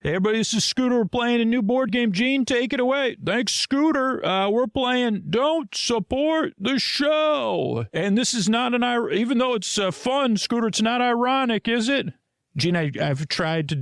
Hey, everybody, this is Scooter. We're playing a new board game. Gene, take it away. Thanks, Scooter. We're playing Don't Support the Show. And this is not even though it's fun, Scooter, it's not ironic, is it? Gene, I've tried to,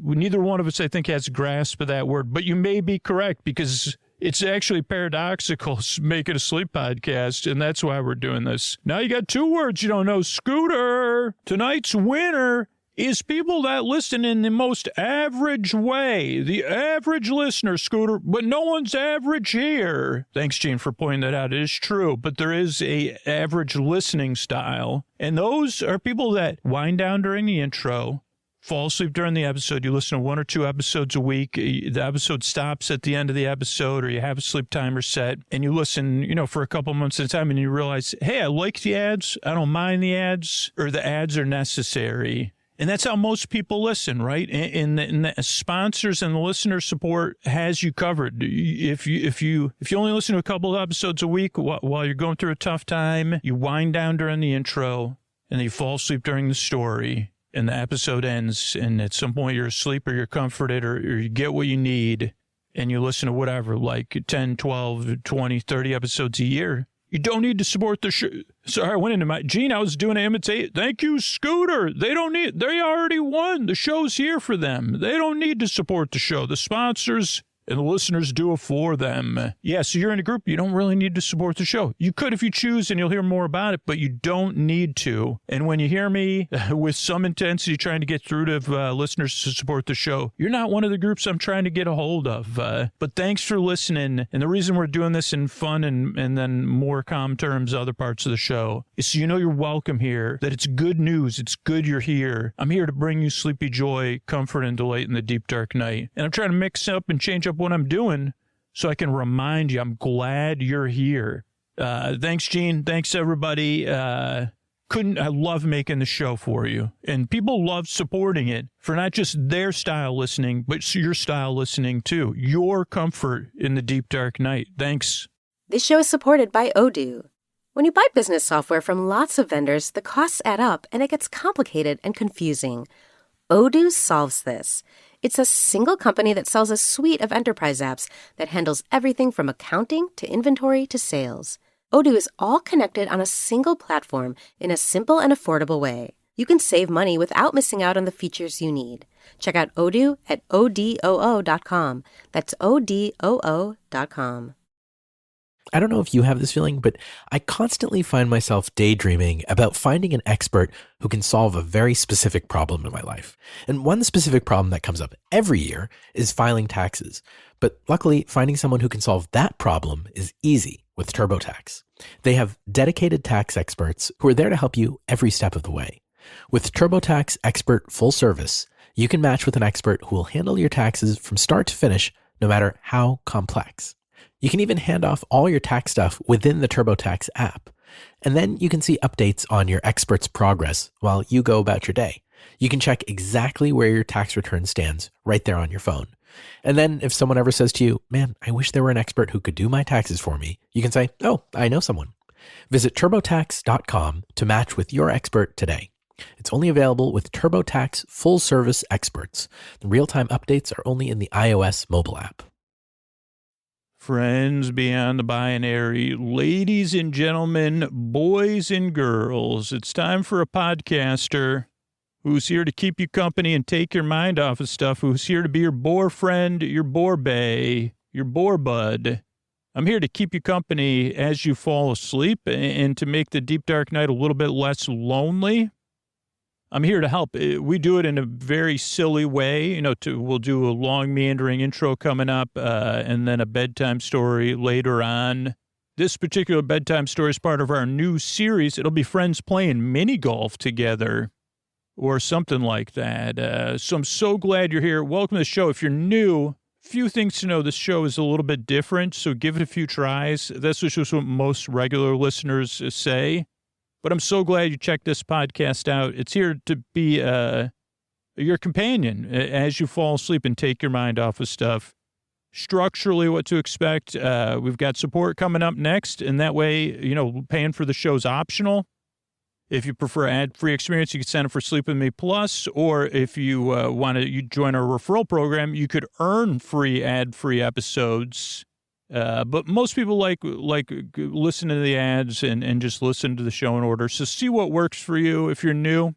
neither one of us, I think, has a grasp of that word, but you may be correct because it's actually paradoxical making a sleep podcast, and that's why we're doing this. Now you got two words you don't know. Scooter, tonight's winner is people that listen in the most average way. The average listener, Scooter, but no one's average here. Thanks, Gene, for pointing that out. It is true, but there is a average listening style, and those are people that wind down during the intro, fall asleep during the episode. You listen to one or two episodes a week. The episode stops at the end of the episode, or you have a sleep timer set, and you listen, for a couple months at a time, and you realize, hey, I like the ads. I don't mind the ads, or the ads are necessary. And that's how most people listen, right? And the sponsors and the listener support has you covered. If you only listen to a couple of episodes a week while you're going through a tough time, you wind down during the intro, and then you fall asleep during the story, and the episode ends, and at some point you're asleep or you're comforted or you get what you need, and you listen to whatever, like 10, 12, 20, 30 episodes a year. You don't need to support the show. Sorry, I went into Gene, I was doing an imitate. Thank you, Scooter. They already won. The show's here for them. They don't need to support the show. The sponsors and the listeners do it for them. Yeah, so you're in a group. You don't really need to support the show. You could if you choose, and you'll hear more about it, but you don't need to. And when you hear me with some intensity trying to get through to listeners to support the show, you're not one of the groups I'm trying to get a hold of. But thanks for listening. And the reason we're doing this in fun and then more calm terms, other parts of the show, is so you know you're welcome here, that it's good news. It's good you're here. I'm here to bring you sleepy joy, comfort, and delight in the deep, dark night. And I'm trying to mix up and change up what I'm doing so I can remind you I'm glad you're here. Thanks, Gene. Thanks, everybody. I love making the show for you. And people love supporting it for not just their style listening, but your style listening too. Your comfort in the deep, dark night. Thanks. This show is supported by Odoo. When you buy business software from lots of vendors, the costs add up and it gets complicated and confusing. Odoo solves this. It's a single company that sells a suite of enterprise apps that handles everything from accounting to inventory to sales. Odoo is all connected on a single platform in a simple and affordable way. You can save money without missing out on the features you need. Check out Odoo at odoo.com. That's odoo.com. I don't know if you have this feeling, but I constantly find myself daydreaming about finding an expert who can solve a very specific problem in my life. And one specific problem that comes up every year is filing taxes. But luckily, finding someone who can solve that problem is easy with TurboTax. They have dedicated tax experts who are there to help you every step of the way. With TurboTax Expert Full Service, you can match with an expert who will handle your taxes from start to finish, no matter how complex. You can even hand off all your tax stuff within the TurboTax app. And then you can see updates on your expert's progress while you go about your day. You can check exactly where your tax return stands right there on your phone. And then if someone ever says to you, man, I wish there were an expert who could do my taxes for me, you can say, oh, I know someone. Visit TurboTax.com to match with your expert today. It's only available with TurboTax Full Service Experts. The real-time updates are only in the iOS mobile app. Friends beyond the binary, ladies and gentlemen, boys and girls, it's time for a podcaster who's here to keep you company and take your mind off of stuff, who's here to be your bore friend, your bore bae, your bore bud. I'm here to keep you company as you fall asleep and to make the deep, dark night a little bit less lonely. I'm here to help. We do it in a very silly way. We'll do a long meandering intro coming up and then a bedtime story later on. This particular bedtime story is part of our new series. It'll be friends playing mini golf together or something like that. So I'm so glad you're here. Welcome to the show. If you're new, few things to know. This show is a little bit different, so give it a few tries. That's just what most regular listeners say. But I'm so glad you checked this podcast out. It's here to be your companion as you fall asleep and take your mind off of stuff. Structurally, what to expect. We've got support coming up next, and that way, paying for the show's optional. If you prefer ad-free experience, you can sign up for Sleep With Me Plus, or if you want to you join our referral program, you could earn free ad-free episodes. But most people like listen to the ads and just listen to the show in order. So see what works for you if you're new.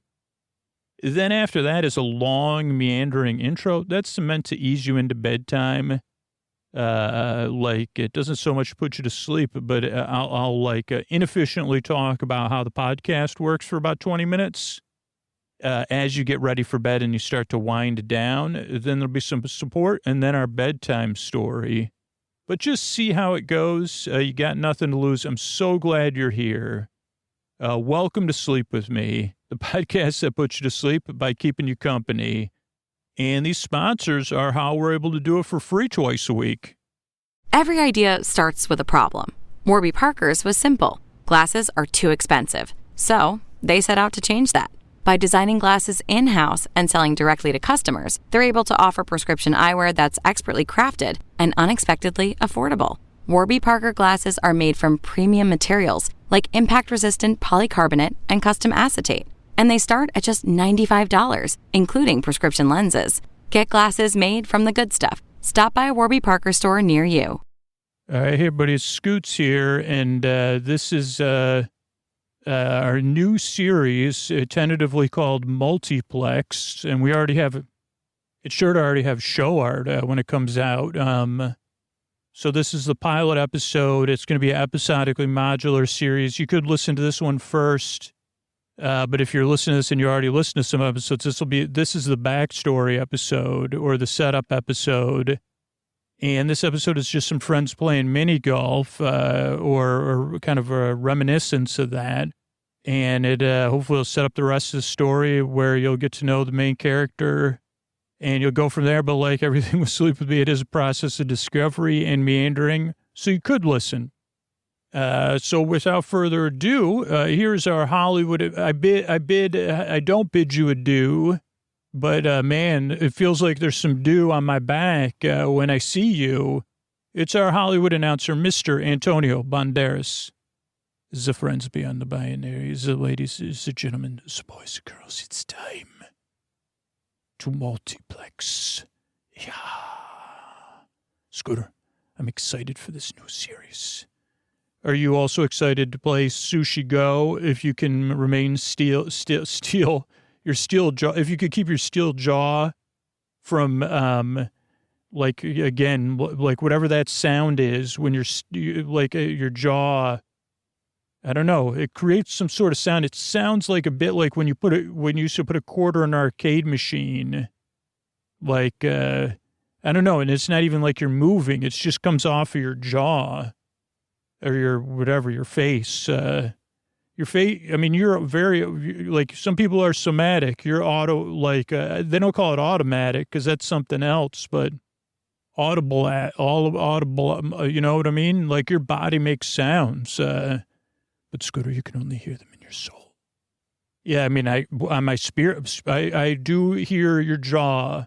Then after that is a long, meandering intro. That's meant to ease you into bedtime. It doesn't so much put you to sleep, but I'll inefficiently talk about how the podcast works for about 20 minutes. As you get ready for bed and you start to wind down, then there'll be some support and then our bedtime story. But just see how it goes. You got nothing to lose. I'm so glad you're here. Welcome to Sleep With Me, the podcast that puts you to sleep by keeping you company. And these sponsors are how we're able to do it for free twice a week. Every idea starts with a problem. Warby Parker's was simple. Glasses are too expensive. So they set out to change that. By designing glasses in-house and selling directly to customers, they're able to offer prescription eyewear that's expertly crafted and unexpectedly affordable. Warby Parker glasses are made from premium materials like impact-resistant polycarbonate and custom acetate. And they start at just $95, including prescription lenses. Get glasses made from the good stuff. Stop by a Warby Parker store near you. Hey, everybody, it's Scoots here, and this is our new series, tentatively called Multiplex, and we already have, it's sure to already have show art when it comes out. So this is the pilot episode. It's going to be an episodically modular series. You could listen to this one first. But if you're listening to this and you already listened to some episodes, this is the backstory episode or the setup episode. And this episode is just some friends playing mini golf, or kind of a reminiscence of that. And it, hopefully will set up the rest of the story where you'll get to know the main character and you'll go from there. But like everything with Sleep With Me, it is a process of discovery and meandering. So you could listen. So without further ado, here's our Hollywood. I don't bid you adieu, but, man, it feels like there's some dew on my back, when I see you. It's our Hollywood announcer, Mr. Antonio Banderas. The friends beyond the binaries, the ladies, the gentlemen, the boys, the girls, it's time to multiplex. Yeah. Scooter, I'm excited for this new series. Are you also excited to play Sushi Go? If you can remain steel, your steel jaw, if you could keep your steel jaw from, again, like whatever that sound is when your jaw, I don't know, it creates some sort of sound. It sounds like a bit like when you used to put a quarter in an arcade machine, I don't know. And it's not even like you're moving. It just comes off of your jaw. Or your face, I mean, you're very, like, some people are somatic. You're they don't call it automatic because that's something else, but audible, you know what I mean? Like, your body makes sounds, but Scooter, you can only hear them in your soul. Yeah, I mean, on my spirit, I do hear your jaw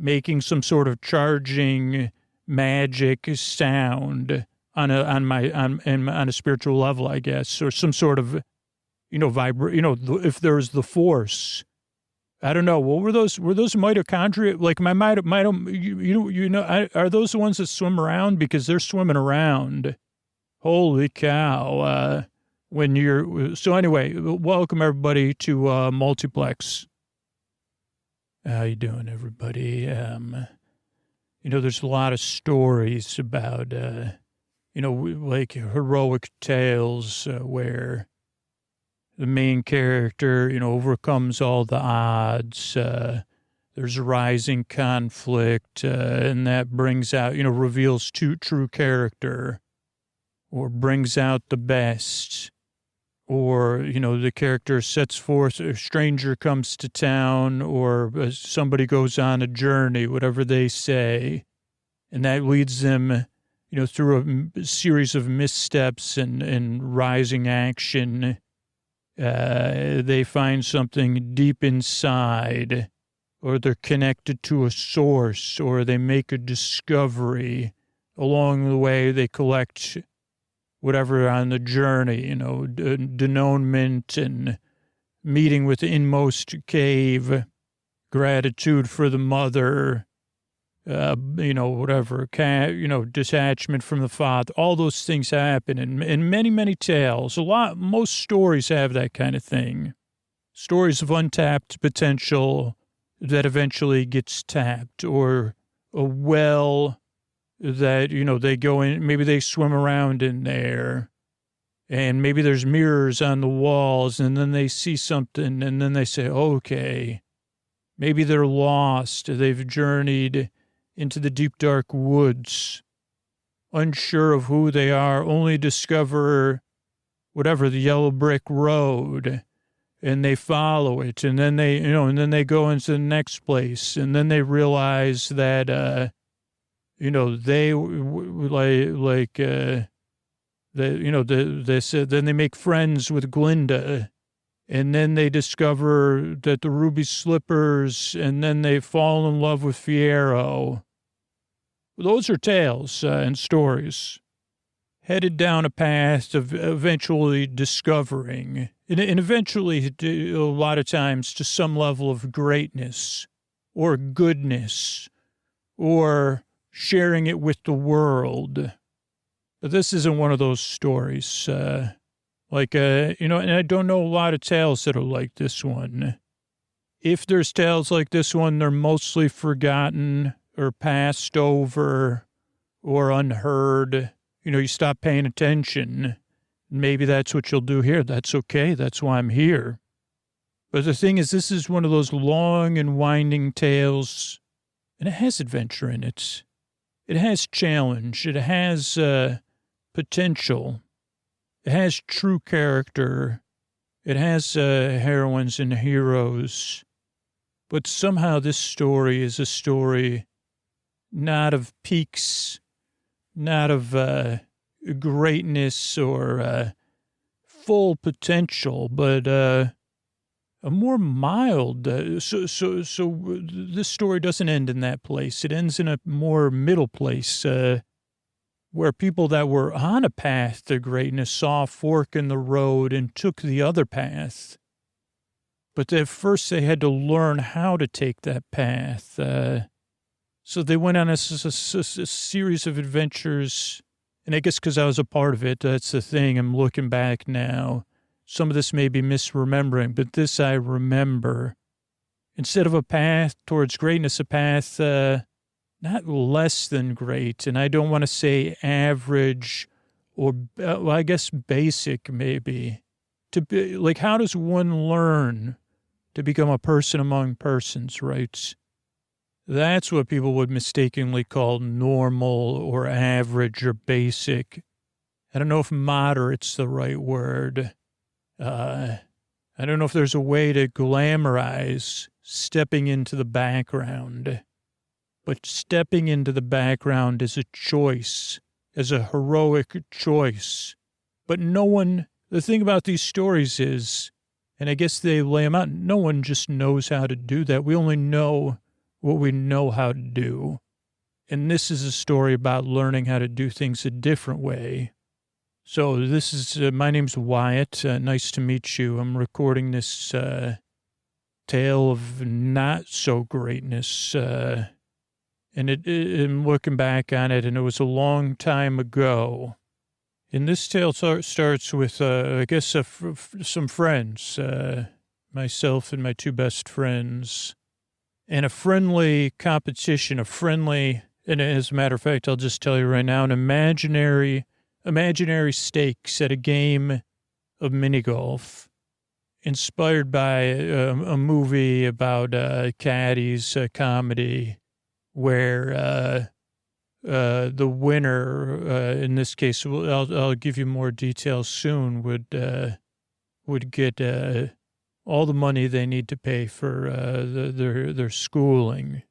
making some sort of charging magic sound on a spiritual level, I guess, or some sort of, if there's the force, I don't know. What were those mitochondria? Like my are those the ones that swim around? Because they're swimming around. Holy cow. So anyway, welcome everybody to, Multiplex. How you doing, everybody? There's a lot of stories about, like heroic tales where the main character, overcomes all the odds. There's a rising conflict, and that brings out, reveals true character, or brings out the best. Or, the character sets forth, a stranger comes to town, or somebody goes on a journey, whatever they say. And that leads them, through a series of missteps and rising action. They find something deep inside, or they're connected to a source, or they make a discovery. Along the way, they collect whatever on the journey, denouement and meeting with the inmost cave, gratitude for the mother, whatever, detachment from the father. All those things happen in many, many tales. Most stories have that kind of thing. Stories of untapped potential that eventually gets tapped, or a well that, they go in, maybe they swim around in there, and maybe there's mirrors on the walls, and then they see something, and then they say, okay, maybe they're lost. They've journeyed into the deep, dark woods, unsure of who they are, only discover the yellow brick road, and they follow it, and then they go into the next place, and then they realize that, they said, then they make friends with Glinda, and then they discover that the ruby slippers, and then they fall in love with Fiero. Those are tales and stories headed down a path of eventually discovering, and eventually, a lot of times, to some level of greatness or goodness or sharing it with the world. But this isn't one of those stories. And I don't know a lot of tales that are like this one. If there's tales like this one, they're mostly forgotten or passed over or unheard. You stop paying attention. Maybe that's what you'll do here. That's okay. That's why I'm here. But the thing is, this is one of those long and winding tales, and it has adventure in it. It has challenge. It has potential. It has true character. It has heroines and heroes. But somehow this story is a story not of peaks, not of greatness or full potential, but a more mild. So this story doesn't end in that place. It ends in a more middle place, where people that were on a path to greatness saw a fork in the road and took the other path. But at first they had to learn how to take that path. So they went on a series of adventures. And I guess because I was a part of it, that's the thing. I'm looking back now. Some of this may be misremembering, but this I remember. Instead of a path towards greatness, a path not less than great, and I don't want to say average or, I guess basic maybe. To be like, how does one learn to become a person among persons, right? That's what people would mistakenly call normal or average or basic. I don't know if moderate's the right word. I don't know if there's a way to glamorize stepping into the background. But stepping into the background is a choice, as a heroic choice. But the thing about these stories is, and I guess they lay them out, no one just knows how to do that. We only know what we know how to do. And this is a story about learning how to do things a different way. So this is, my name's Wyatt. Nice to meet you. I'm recording this tale of not so greatness. And I'm looking back on it, and it was a long time ago. And this tale starts with, I guess, some friends, myself and my two best friends, and a friendly competition, and as a matter of fact, I'll just tell you right now, an imaginary stakes at a game of mini golf, inspired by a movie about caddies, comedy, where the winner, in this case, I'll give you more details soon, would get all the money they need to pay for their schooling.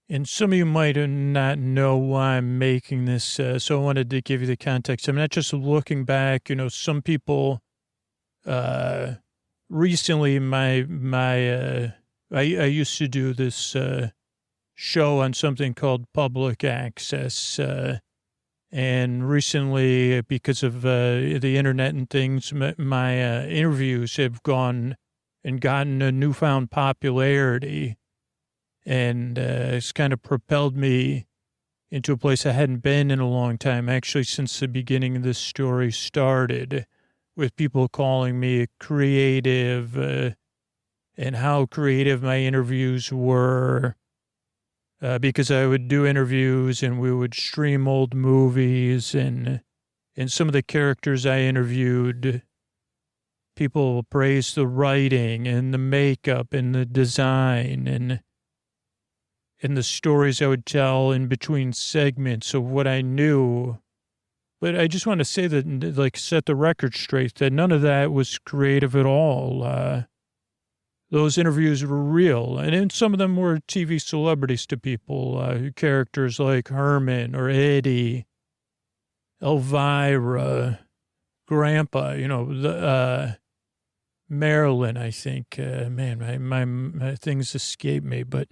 And some of you might not know why I'm making this, so I wanted to give you the context. I'm not just looking back. Some people recently, I used to do this show on something called Public Access, and recently, because of the internet and things, my interviews have gone and gotten a newfound popularity. And it's kind of propelled me into a place I hadn't been in a long time, actually, since the beginning of this story started, with people calling me a creative and how creative my interviews were, because I would do interviews and we would stream old movies, and some of the characters I interviewed, people praised the writing and the makeup and the design and the stories I would tell in between segments of what I knew. But I just want to say that, like, set the record straight, that none of that was creative at all. Those interviews were real, and then some of them were TV celebrities to people, characters like Herman or Eddie, Elvira, Grandpa, Marilyn, I think. Man, my things escape me, but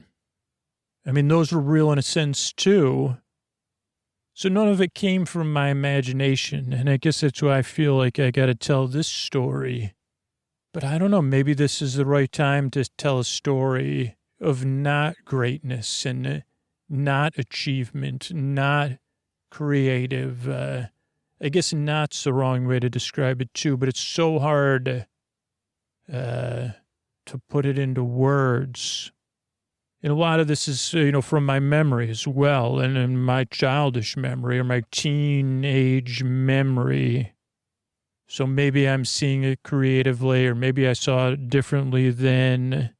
I mean, those were real in a sense, too. So none of it came from my imagination, and I guess that's why I feel like I got to tell this story. But I don't know, maybe this is the right time to tell a story of not greatness and not achievement, not creative. I guess not's the wrong way to describe it, too, but it's so hard to put it into words. And a lot of this is, from my memory as well, and in my childish memory or my teenage memory. So maybe I'm seeing it creatively, or maybe I saw it differently then.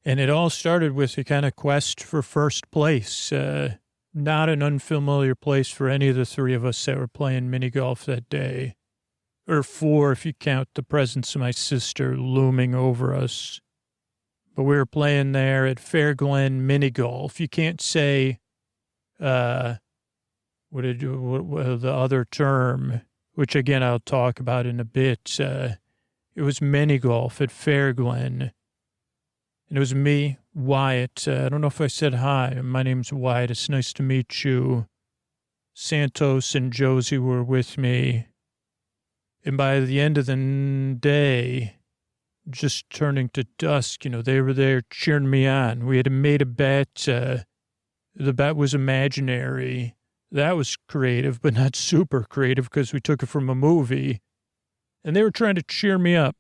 And it all started with a kind of quest for first place. Not an unfamiliar place for any of the three of us that were playing mini golf that day. Or four if you count the presence of my sister looming over us. But we were playing there at Fair Glen Mini Golf. You can't say, the other term, which again I'll talk about in a bit. It was mini golf at Fair Glen. And it was me, Wyatt. I don't know if I said hi. My name's Wyatt. It's nice to meet you. Santos and Josie were with me. And by the end of the day, just turning to dusk, they were there cheering me on. We had made a bet. The bet was imaginary. That was creative, but not super creative because we took it from a movie. And they were trying to cheer me up.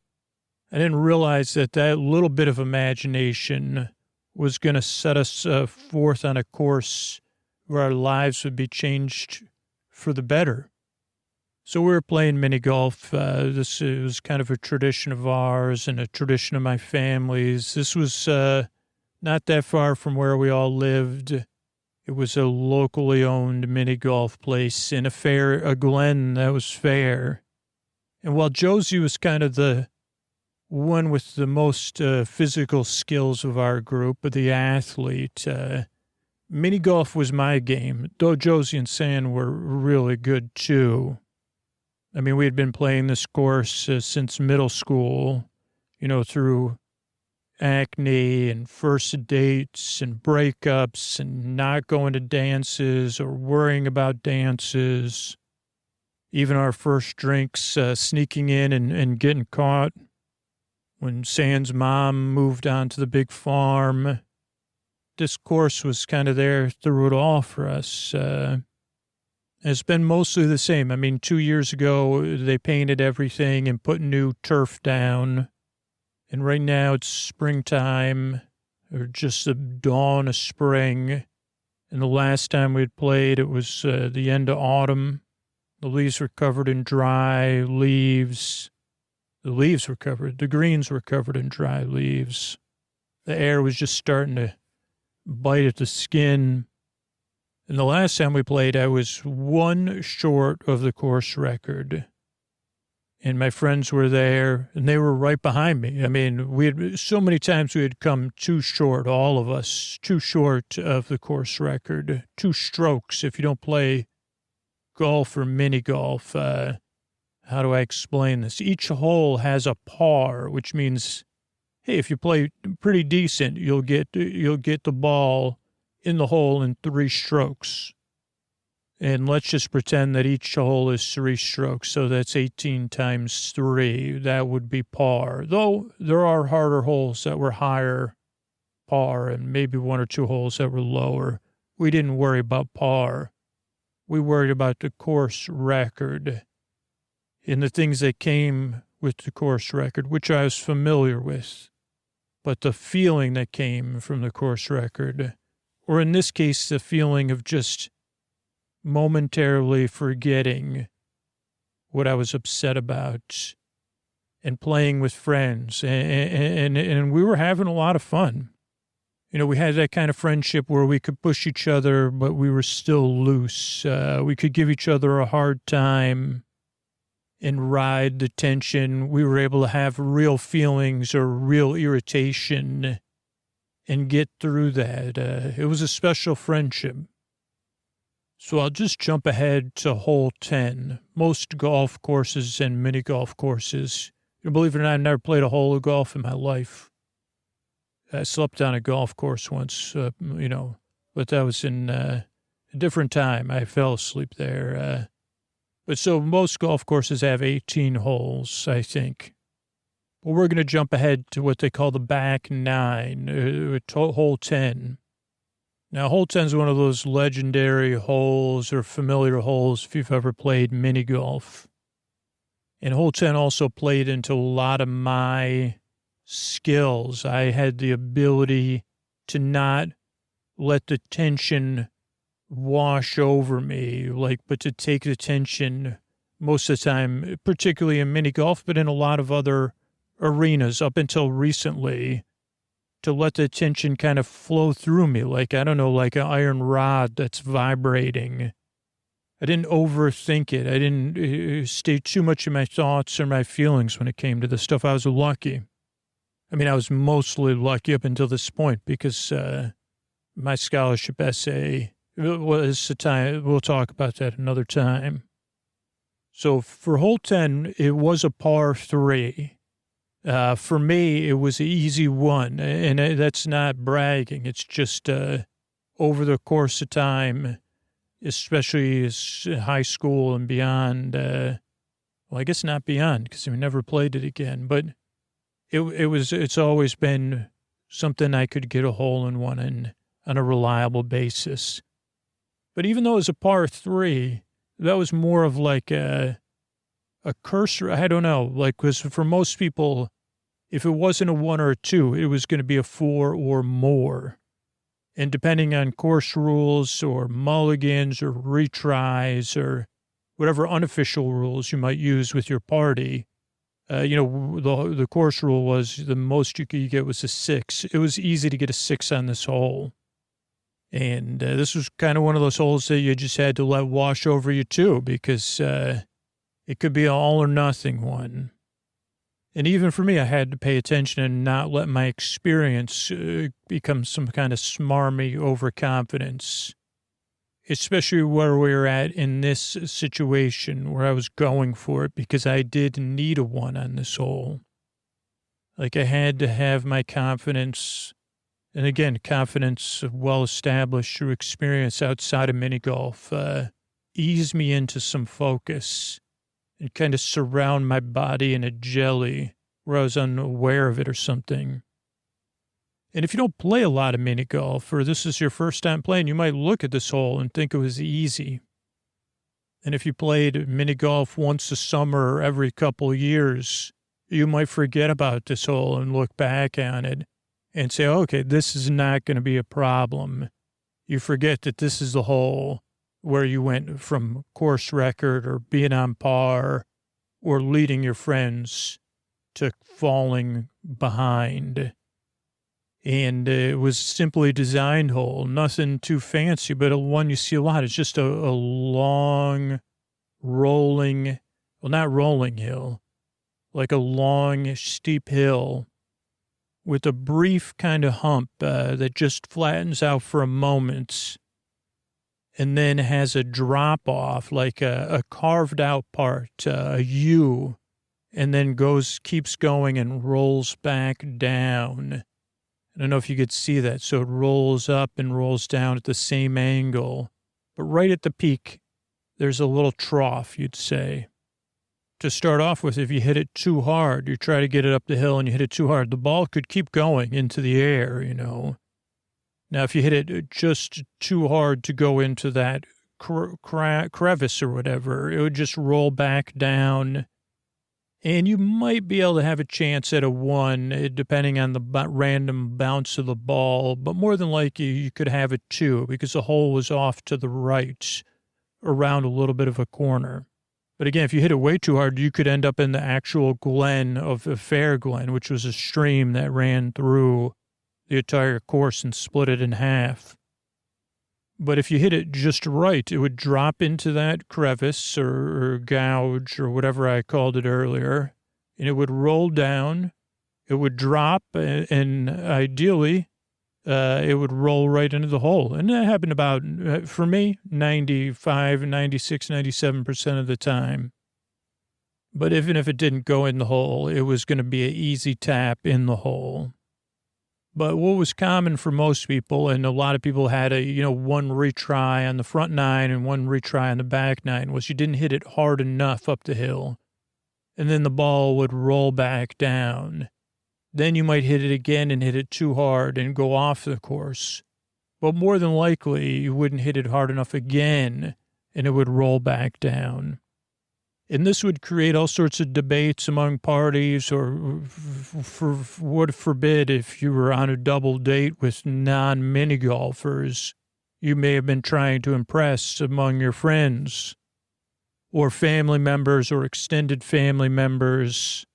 I didn't realize that little bit of imagination was going to set us forth on a course where our lives would be changed for the better. So we were playing mini golf. This was kind of a tradition of ours and a tradition of my family's. This was not that far from where we all lived. It was a locally owned mini golf place in a glen that was fair. And while Josie was kind of the one with the most physical skills of our group, the athlete, mini golf was my game, though Josie and San were really good too. I mean, we had been playing this course since middle school, through acne and first dates and breakups and not going to dances or worrying about dances. Even our first drinks, sneaking in and getting caught when San's mom moved on to the big farm. This course was kind of there through it all for us. It's been mostly the same. I mean, 2 years ago, they painted everything and put new turf down. And right now it's springtime, or just the dawn of spring. And the last time we'd played, it was the end of autumn. The leaves were covered in dry leaves. The greens were covered in dry leaves. The air was just starting to bite at the skin. And the last time we played, I was one short of the course record. And my friends were there, and they were right behind me. I mean, so many times we had come too short, all of us, too short of the course record. 2 strokes if you don't play golf or mini golf. How do I explain this? Each hole has a par, which means, hey, if you play pretty decent, you'll get the ball in the hole in 3 strokes. And let's just pretend that each hole is 3 strokes. So that's 18 times 3. That would be par. Though there are harder holes that were higher par and maybe 1 or 2 holes that were lower. We didn't worry about par. We worried about the course record and the things that came with the course record, which I was familiar with. But the feeling that came from the course record, or in this case, the feeling of just momentarily forgetting what I was upset about and playing with friends. And we were having a lot of fun. You know, we had that kind of friendship where we could push each other, but we were still loose. We could give each other a hard time and ride the tension. We were able to have real feelings or real irritation and get through that. It was a special friendship. So I'll just jump ahead to hole 10. Most golf courses and mini golf courses, believe it or not, I've never played a hole of golf in my life. I slept on a golf course once, but that was in a different time. I fell asleep there. But so most golf courses have 18 holes, I think. But we're going to jump ahead to what they call the back 9, hole 10. Now, hole 10 is one of those legendary holes or familiar holes if you've ever played mini golf. And hole 10 also played into a lot of my skills. I had the ability to not let the tension wash over me, but to take the tension most of the time, particularly in mini golf, but in a lot of other arenas up until recently, to let the tension kind of flow through me, like an iron rod that's vibrating. I didn't overthink it. I didn't stay too much in my thoughts or my feelings when it came to this stuff. I was lucky. I mean, I was mostly lucky up until this point because my scholarship essay was the time. We'll talk about that another time. So for hole 10, it was a par 3. For me, it was an easy one, and that's not bragging. It's just over the course of time, especially as high school and beyond. Well, I guess not beyond because we never played it again. But it's always been something I could get a hole in one in on a reliable basis. But even though it was a par 3, that was more of like a cursor. I don't know, because for most people, if it wasn't a 1 or a 2, it was going to be a 4 or more. And depending on course rules or mulligans or retries or whatever unofficial rules you might use with your party, the course rule was the most you could get was a 6. It was easy to get a 6 on this hole. And this was kind of one of those holes that you just had to let wash over you too, because it could be an all or nothing one. And even for me, I had to pay attention and not let my experience become some kind of smarmy overconfidence, especially where we were at in this situation where I was going for it because I did need a 1 on this hole. I had to have my confidence, and again, confidence well established through experience outside of mini golf, ease me into some focus and kind of surround my body in a jelly where I was unaware of it or something. And if you don't play a lot of mini golf, or this is your first time playing, you might look at this hole and think it was easy. And if you played mini golf once a summer or every couple of years, you might forget about this hole and look back on it and say, okay, this is not going to be a problem. You forget that this is the hole where you went from course record or being on par or leading your friends to falling behind. And it was simply a designed hole, nothing too fancy, but a one you see a lot. It's just a long rolling, well, not rolling hill, like a long steep hill with a brief kind of hump that just flattens out for a moment and then has a drop off, like a carved out part, a U, and then keeps going and rolls back down. I don't know if you could see that. So it rolls up and rolls down at the same angle. But right at the peak, there's a little trough, you'd say. To start off with, if you hit it too hard, you try to get it up the hill and you hit it too hard, the ball could keep going into the air, you know. Now, if you hit it just too hard to go into that crevice or whatever, it would just roll back down. And you might be able to have a chance at a 1, depending on the random bounce of the ball. But more than likely, you could have a 2 because the hole was off to the right around a little bit of a corner. But again, if you hit it way too hard, you could end up in the actual glen of the Fair Glen, which was a stream that ran through the entire course and split it in half. But if you hit it just right, it would drop into that crevice or gouge or whatever I called it earlier, and it would roll down, it would drop, and ideally, it would roll right into the hole. And that happened about, for me, 95, 96, 97% of the time. But even if it didn't go in the hole, it was going to be an easy tap in the hole. But what was common for most people, and a lot of people had one retry on the front 9 and one retry on the back 9, was you didn't hit it hard enough up the hill. And then the ball would roll back down. Then you might hit it again and hit it too hard and go off the course. But more than likely, you wouldn't hit it hard enough again and it would roll back down. And this would create all sorts of debates among parties, or would forbid if you were on a double date with non-mini golfers, you may have been trying to impress among your friends or family members or extended family members.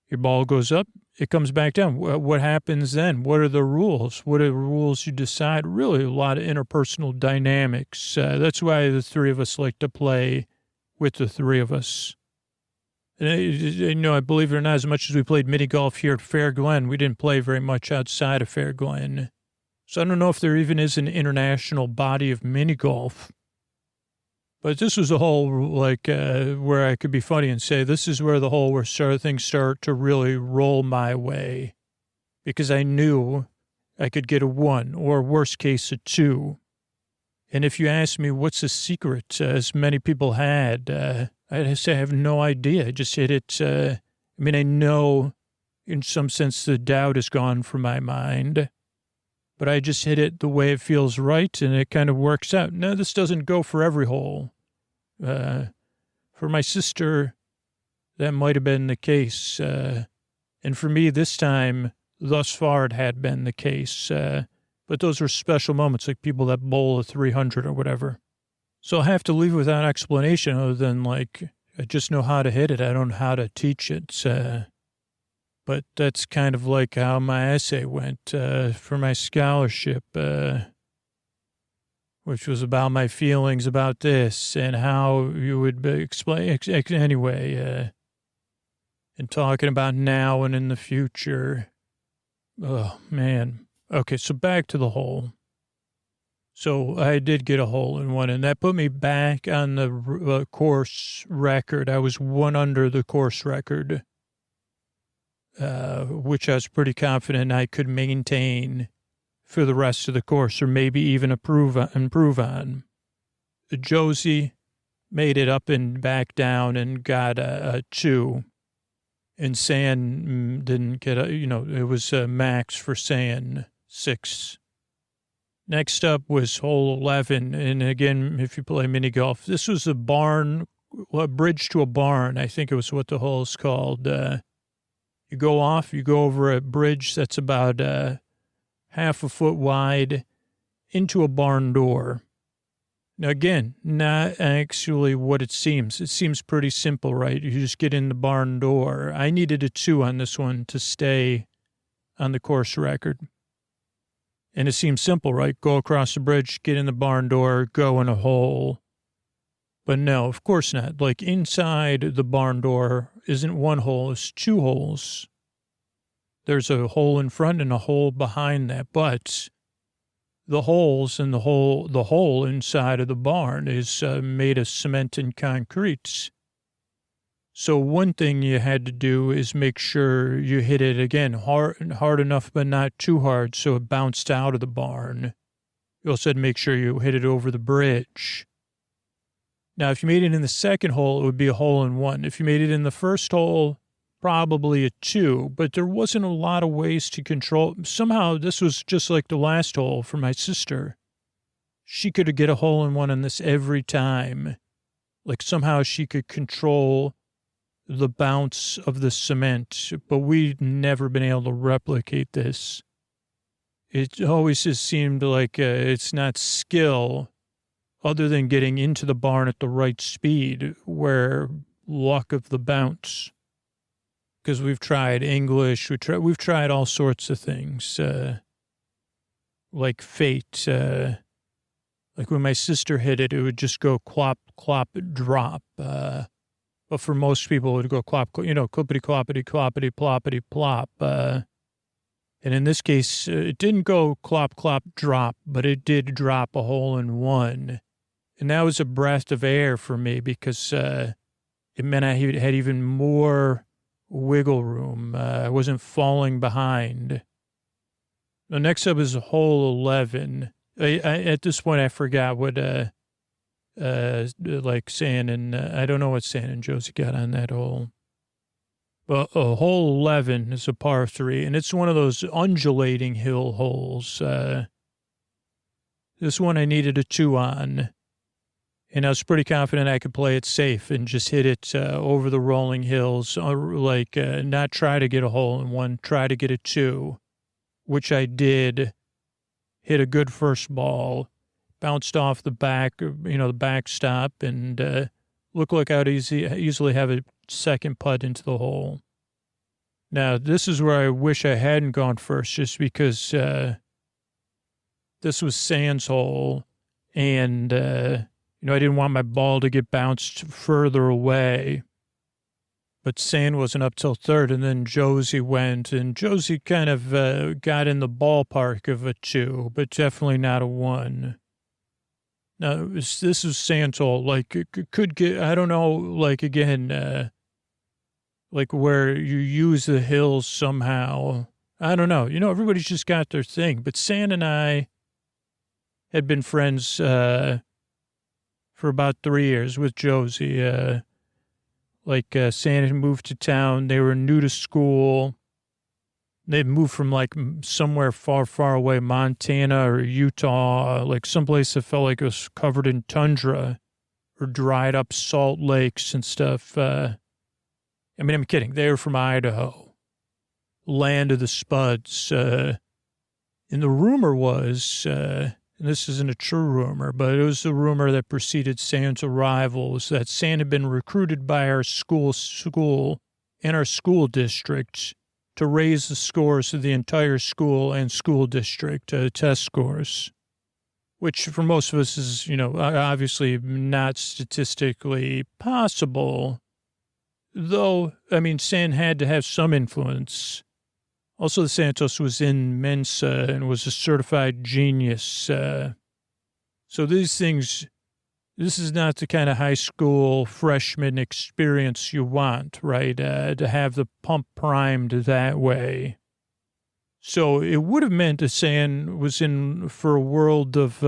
Your ball goes up, it comes back down. What happens then? What are the rules? What are the rules you decide? Really a lot of interpersonal dynamics. That's why the three of us like to play with the three of us. And, I believe it or not, as much as we played mini golf here at Fair Glen, we didn't play very much outside of Fair Glen. So I don't know if there even is an international body of mini golf. But this was a hole where I could be funny and say, this is where the hole where things start to really roll my way. Because I knew I could get a 1 or worst case a 2. And if you ask me what's the secret, as many people had, I'd say I have no idea. I just hit it. I know in some sense the doubt is gone from my mind, but I just hit it the way it feels right, and it kind of works out. Now, this doesn't go for every hole. For my sister, that might have been the case. And for me this time, thus far, it had been the case. But those were special moments, like people that bowl a 300 or whatever. So I have to leave without explanation other than, I just know how to hit it. I don't know how to teach it. But that's kind of like how my essay went for my scholarship, which was about my feelings about this and how you would explain anyway, and talking about now and in the future. Oh, man. Okay, so back to the hole. So I did get a hole in one, and that put me back on the course record. I was 1 under the course record, which I was pretty confident I could maintain for the rest of the course, or maybe even improve on. Josie made it up and back down and got a 2. And San didn't get it was max for San. 6. Next up was hole 11. And again, if you play mini golf, this was a bridge to a barn. I think it was what the hole is called. You go over a bridge that's about half a foot wide into a barn door. Now, again, not actually what it seems. It seems pretty simple, right? You just get in the barn door. I needed a 2 on this one to stay on the course record. And it seems simple, right? Go across the bridge, get in the barn door, go in a hole. But no, of course not. Inside the barn door isn't 1 hole, it's 2 holes. There's a hole in front and a hole behind that. But the holes and the hole inside of the barn is made of cement and concrete. So one thing you had to do is make sure you hit it again hard enough, but not too hard, so it bounced out of the barn. You also had to make sure you hit it over the bridge. Now, if you made it in the second hole, it would be a hole in one. If you made it in the first hole, probably a 2, but there wasn't a lot of ways to control. Somehow, this was just like the last hole for my sister. She could get a hole in one on this every time. Like somehow she could control the bounce of the cement, but we'd never been able to replicate this. It always just seemed like it's not skill other than getting into the barn at the right speed, where luck of the bounce. Because we've tried English, we've tried all sorts of things, like fate. Like when my sister hit it, it would just go clop, clop, drop. But for most people, it would go clop, clippity, cloppity, cloppity, ploppity, plop. And in this case, it didn't go clop, clop, drop, but it did drop a hole in one. And that was a breath of air for me because it meant I had even more wiggle room. I wasn't falling behind. The next up is hole 11. At this point, I forgot what, like San and, I don't know what San and Josie got on that hole. But hole 11 is a par 3, and it's one of those undulating hill holes. This one I needed a 2 on, and I was pretty confident I could play it safe and just hit it over the rolling hills, not try to get a hole in one, try to get a 2, which I did. Hit a good first ball, bounced off the back, the backstop, and looked like I would easily have a second putt into the hole. Now, this is where I wish I hadn't gone first, just because this was Sand's hole, and, I didn't want my ball to get bounced further away. But Sand wasn't up till third, and then Josie went, and Josie kind of got in the ballpark of a 2, but definitely not a 1. Now, this is Sand's hole. Like, it could get, I don't know, like, again, like where you use the hills somehow. I don't know. Everybody's just got their thing. But Sand and I had been friends for about 3 years with Josie. Sand had moved to town. They were new to school. They'd moved from like somewhere far, far away, Montana or Utah, like someplace that felt like it was covered in tundra or dried up salt lakes and stuff. I'm kidding. They were from Idaho, land of the Spuds. And the rumor was, and this isn't a true rumor, but it was the rumor that preceded Sand's arrival, was that Sand had been recruited by our school and our school district to raise the scores of the entire school and school district test scores, which for most of us is, obviously not statistically possible, though, Sand had to have some influence. Also, the Santos was in Mensa and was a certified genius. So these things, this is not the kind of high school freshman experience you want, right? To have the pump primed that way. So it would have meant that Sand was in for a world of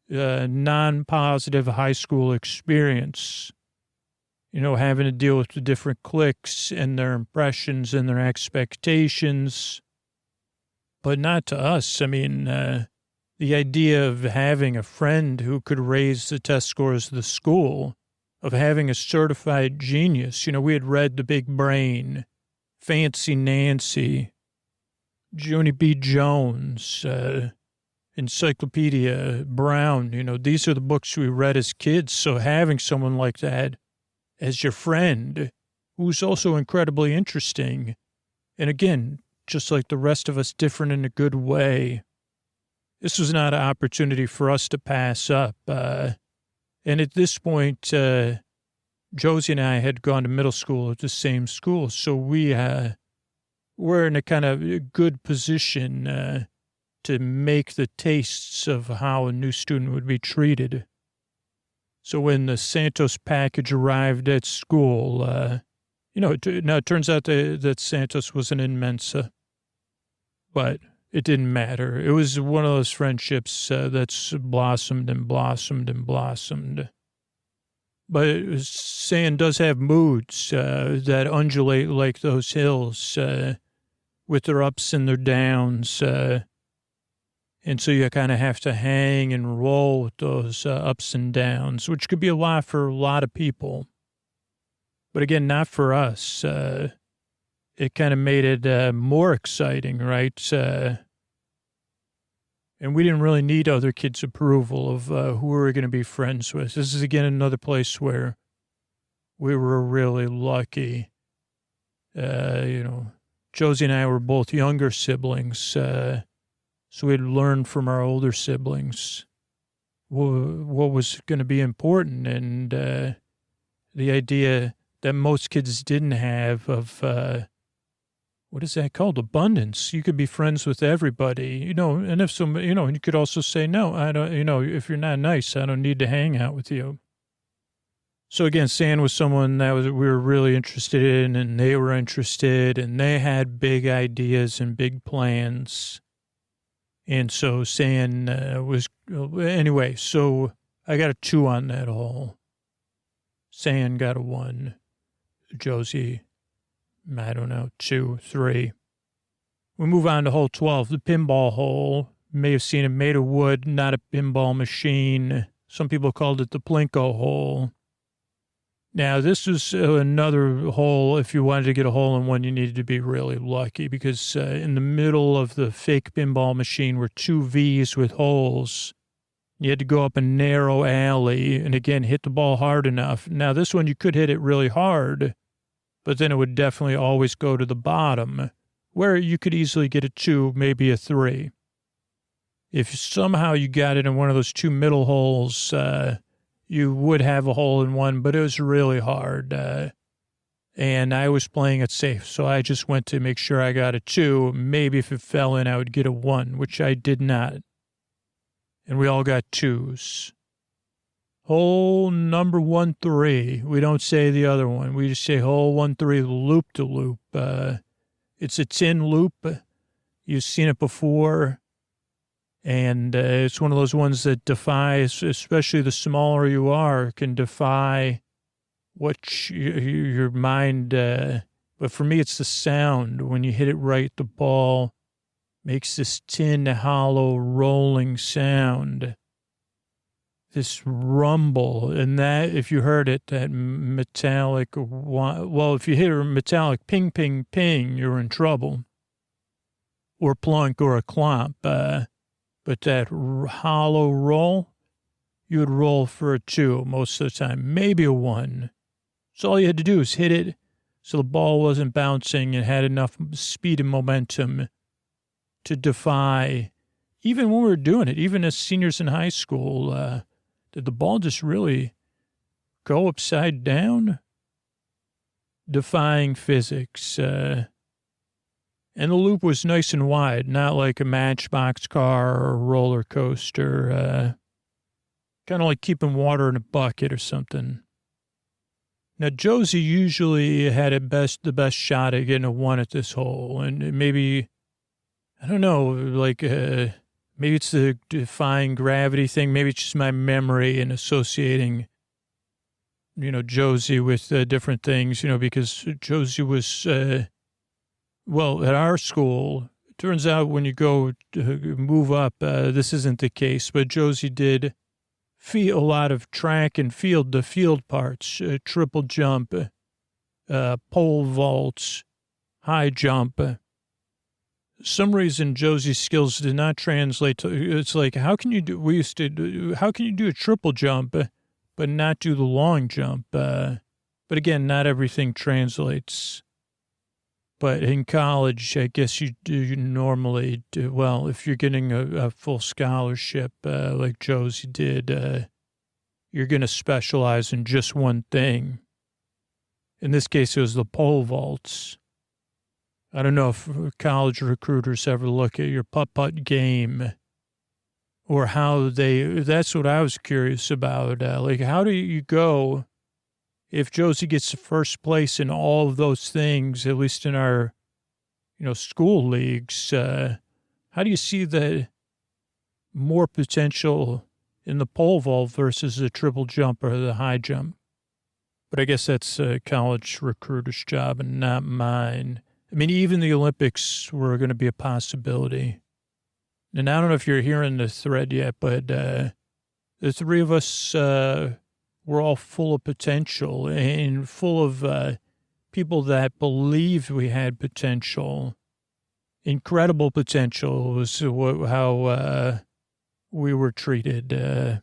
non-positive high school experience. Having to deal with the different cliques and their impressions and their expectations. But not to us. The idea of having a friend who could raise the test scores of the school, of having a certified genius. We had read The Big Brain, Fancy Nancy, Junie B. Jones, Encyclopedia Brown. These are the books we read as kids. So having someone like that as your friend, who's also incredibly interesting, and again, just like the rest of us, different in a good way. This was not an opportunity for us to pass up. And at this point, Josie and I had gone to middle school at the same school, so we were in a kind of good position to make the tastes of how a new student would be treated. So when the Santos package arrived at school, it turns out that Santos wasn't in Mensa, but it didn't matter. It was one of those friendships that's blossomed and blossomed and blossomed. But sand does have moods that undulate like those hills with their ups and their downs. And so you kind of have to hang and roll with those ups and downs, which could be a lot for a lot of people. But again, not for us. It kind of made it more exciting, right? And we didn't really need other kids' approval of who we were going to be friends with. This is, again, another place where we were really lucky. Josie and I were both younger siblings, so we'd learned from our older siblings what was going to be important, and the idea that most kids didn't have of what is that called? Abundance. You could be friends with everybody, and if somebody, and you could also say, no, I don't, if you're not nice, I don't need to hang out with you. So again, San was someone that we were really interested in, and they were interested, and they had big ideas and big plans. And so San anyway, so I got a 2 on that hole. San got a 1. Josie, I don't know, 2, 3. We move on to hole 12, the pinball hole. You may have seen it, made of wood, not a pinball machine. Some people called it the Plinko hole. Now, this was another hole. If you wanted to get a hole in one, you needed to be really lucky because in the middle of the fake pinball machine were 2 V's with holes. You had to go up a narrow alley and, again, hit the ball hard enough. Now, this one, you could hit it really hard, but then it would definitely always go to the bottom, where you could easily get a 2, maybe a 3. If somehow you got it in one of those 2 middle holes, you would have a hole in one, but it was really hard. And I was playing it safe, so I just went to make sure I got a 2. Maybe if it fell in, I would get a 1, which I did not. And we all got 2s. Hole number 1-3. We don't say the other one. We just say hole 1-3, loop-to-loop. It's a tin loop. You've seen it before. And it's one of those ones that defies, especially the smaller you are, can defy what your mind. But for me, it's the sound. When you hit it right, the ball makes this tin, hollow, rolling sound. This rumble. And that, if you heard it, that metallic, well, if you hit a metallic ping, ping, ping, you're in trouble. Or plunk or a clomp. But that hollow roll, you would roll for a 2 most of the time, maybe a 1. So all you had to do is hit it so the ball wasn't bouncing and had enough speed and momentum to defy, even when we were doing it, even as seniors in high school, did the ball just really go upside down? Defying physics. And the loop was nice and wide, not like a Matchbox car or a roller coaster. Kind of like keeping water in a bucket or something. Now, Josie usually had the best shot at getting a 1 at this hole. And maybe, I don't know, like maybe it's the defying gravity thing. Maybe it's just my memory and associating, Josie with different things, because Josie was... Well, at our school, it turns out when you go to move up, this isn't the case, but Josie did a lot of track and the field parts, triple jump, pole vaults, high jump. Some reason Josie's skills did not translate to, it's like, how can you do a triple jump, but not do the long jump? But again, not everything translates. But in college, I guess you normally do, well, if you're getting a full scholarship like Josie did, you're going to specialize in just one thing. In this case, it was the pole vaults. I don't know if college recruiters ever look at your putt-putt game or how that's what I was curious about. Like, how do you go... If Josie gets first place in all of those things, at least in our, school leagues, how do you see the more potential in the pole vault versus the triple jump or the high jump? But I guess that's a college recruiter's job and not mine. I mean, even the Olympics were going to be a possibility. And I don't know if you're hearing the thread yet, but the three of us were all full of potential and full of people that believed we had potential. Incredible potential was how we were treated.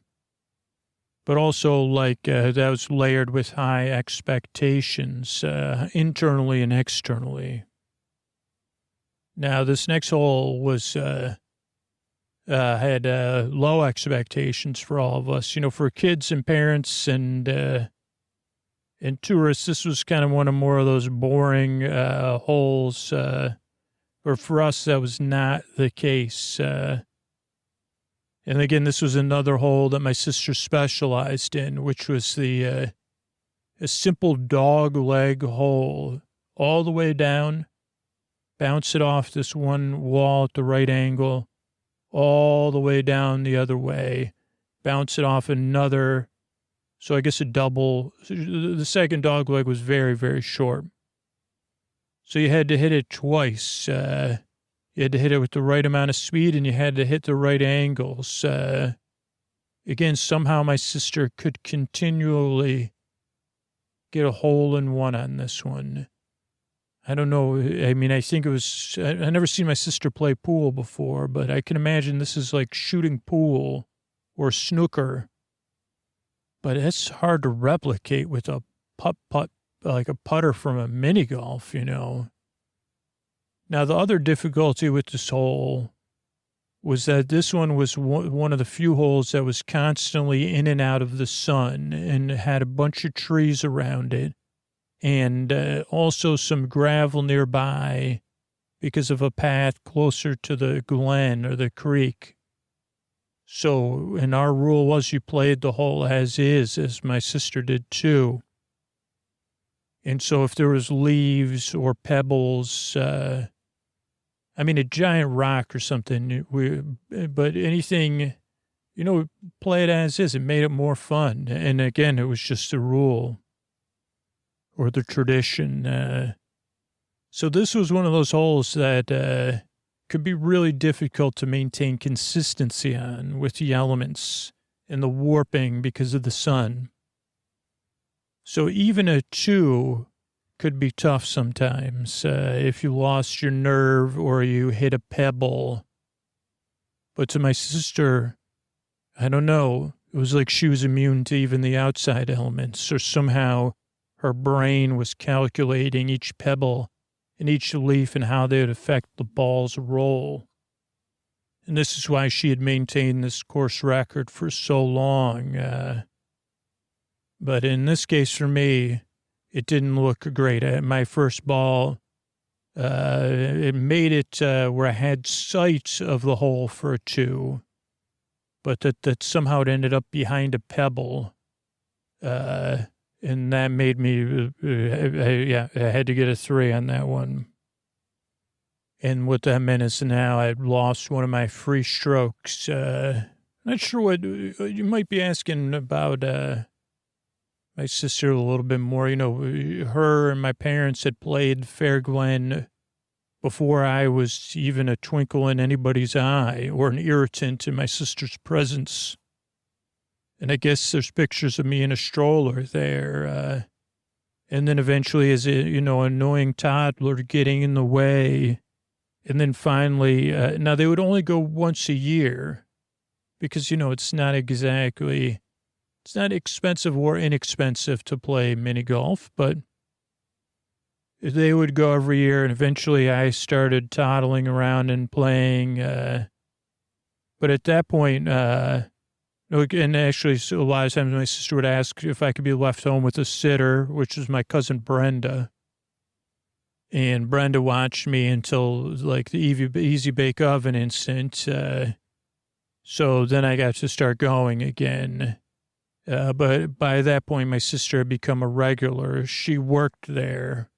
But also, like, that was layered with high expectations, internally and externally. Now, this next hole was, had low expectations for all of us. You know, for kids and parents and tourists, this was kind of one of more of those boring holes. Or for us, that was not the case. And again, this was another hole that my sister specialized in, which was a simple dog leg hole all the way down, bounce it off this one wall at the right angle, all the way down the other way, bounce it off another. So I guess a double. The second dog leg was very, very short. So you had to hit it twice. You had to hit it with the right amount of speed, and you had to hit the right angles. Again, somehow my sister could continually get a hole in one on this one. I don't know. I mean, I think it was, I never seen my sister play pool before, but I can imagine this is like shooting pool or snooker. But it's hard to replicate with a putt, like a putter from a mini golf, you know. Now, the other difficulty with this hole was that this one was one of the few holes that was constantly in and out of the sun and had a bunch of trees around it and also some gravel nearby because of a path closer to the glen or the creek. So, and our rule was you played the hole as is, as my sister did too. And so if there was leaves or pebbles, I mean, a giant rock or something, but anything, you know, play it as is. It made it more fun. And again, it was just a rule or the tradition. So this was one of those holes that could be really difficult to maintain consistency on with the elements and the warping because of the sun. So even a 2 could be tough sometimes if you lost your nerve or you hit a pebble. But to my sister, I don't know, it was like she was immune to even the outside elements, or somehow her brain was calculating each pebble and each leaf and how they would affect the ball's roll. And this is why she had maintained this course record for so long. But in this case for me, it didn't look great. My first ball, it made it where I had sight of the hole for a 2, but that somehow it ended up behind a pebble. And that made me, I had to get a 3 on that one. And what that meant is now I'd lost one of my free strokes. Not sure what you might be asking about my sister a little bit more. You know, her and my parents had played Fair Glen before I was even a twinkle in anybody's eye or an irritant in my sister's presence. And I guess there's pictures of me in a stroller there. And then eventually as a, you know, annoying toddler getting in the way. And then finally, now they would only go once a year because, you know, it's not expensive or inexpensive to play mini golf, but they would go every year. And eventually I started toddling around and playing. But at that point, and actually a lot of times my sister would ask if I could be left home with a sitter, which was my cousin Brenda. And Brenda watched me until like the Easy Bake Oven instant. So then I got to start going again. But by that point, my sister had become a regular. She worked there.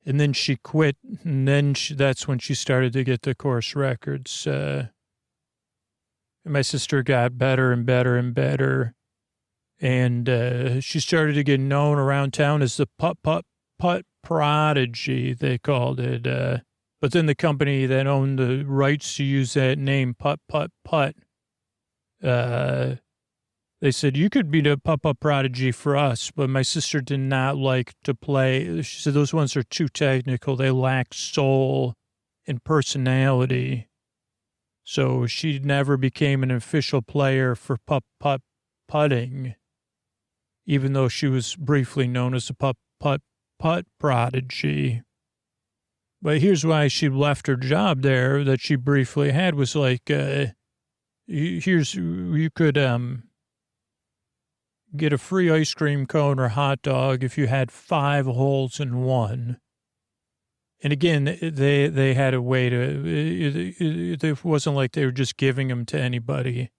And then she quit. And then that's when she started to get the course records. And my sister got better and better and better. And she started to get known around town as the Putt Prodigy, they called it. But then the company that owned the rights to use that name, Putt, they said, you could be the Putt Prodigy for us, but my sister did not like to play. She said, those ones are too technical. They lack soul and personality. So she never became an official player for putting, even though she was briefly known as the Putt Prodigy. But here's why she left her job there that she briefly had was like, you could get a free ice cream cone or hot dog if you had 5 holes in one. And again, they had a way to, it wasn't like they were just giving them to anybody.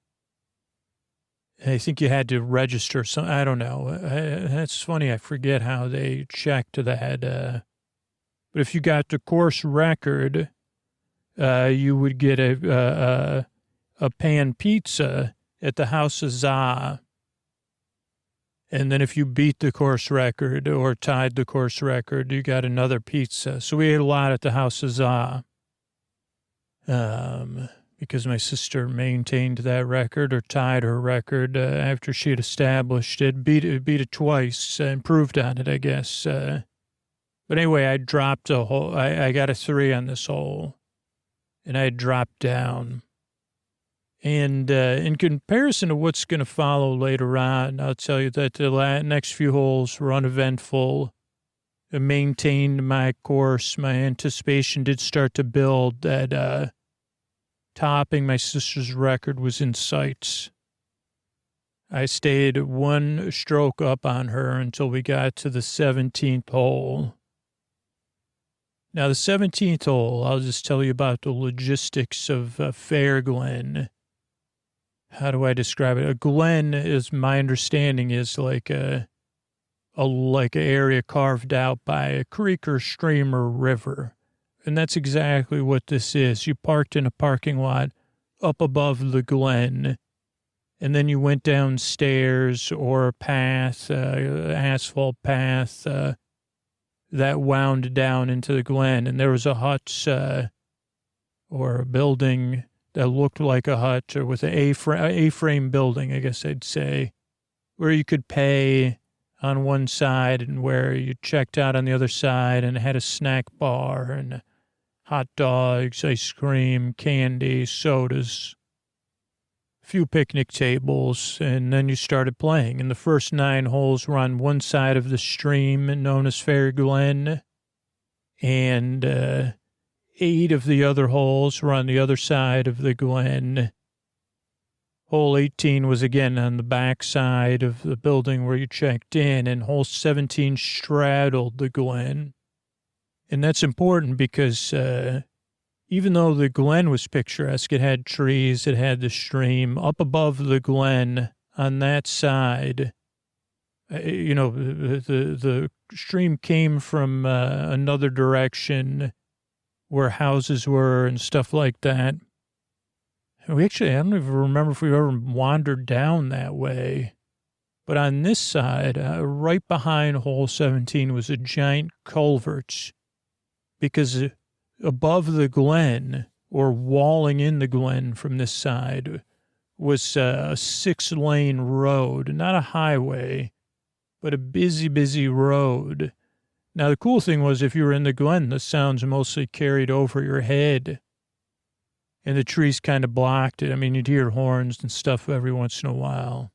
I think you had to register some, I don't know. That's funny. I forget how they checked that. But if you got the course record, you would get a pan pizza at the House of Za. And then if you beat the course record or tied the course record, you got another pizza. So we ate a lot at the House of Za. Because my sister maintained that record or tied her record after she had established it, beat it twice, improved on it, I guess. But anyway, I dropped a hole. I got a 3 on this hole, and I dropped down. And in comparison to what's going to follow later on, I'll tell you that the next few holes were uneventful. I maintained my course. My anticipation did start to build that topping my sister's record was in sight. I stayed 1 stroke up on her until we got to the 17th hole. Now, the 17th hole, I'll just tell you about the logistics of Fair Glen. How do I describe it? A glen, is my understanding, is like a area carved out by a creek or stream or river. And that's exactly what this is. You parked in a parking lot up above the glen, and then you went downstairs or a path, asphalt path, that wound down into the glen. And there was a hut or a building that looked like a hut, or with an A-frame building, I guess I'd say, where you could pay on one side and where you checked out on the other side, and it had a snack bar and hot dogs, ice cream, candy, sodas, a few picnic tables, and then you started playing. And the first 9 holes were on one side of the stream known as Fair Glen, and 8 of the other holes were on the other side of the glen. Hole 18 was again on the back side of the building where you checked in, and hole 17 straddled the glen. And that's important because even though the glen was picturesque, it had trees, it had the stream. Up above the glen on that side, the stream came from another direction where houses were and stuff like that. I don't even remember if we ever wandered down that way. But on this side, right behind hole 17 was a giant culvert, because above the glen, or walling in the glen from this side, was a 6-lane road, not a highway, but a busy road. Now, the cool thing was, if you were in the glen, the sounds mostly carried over your head, and the trees kind of blocked it. I mean, you'd hear horns and stuff every once in a while.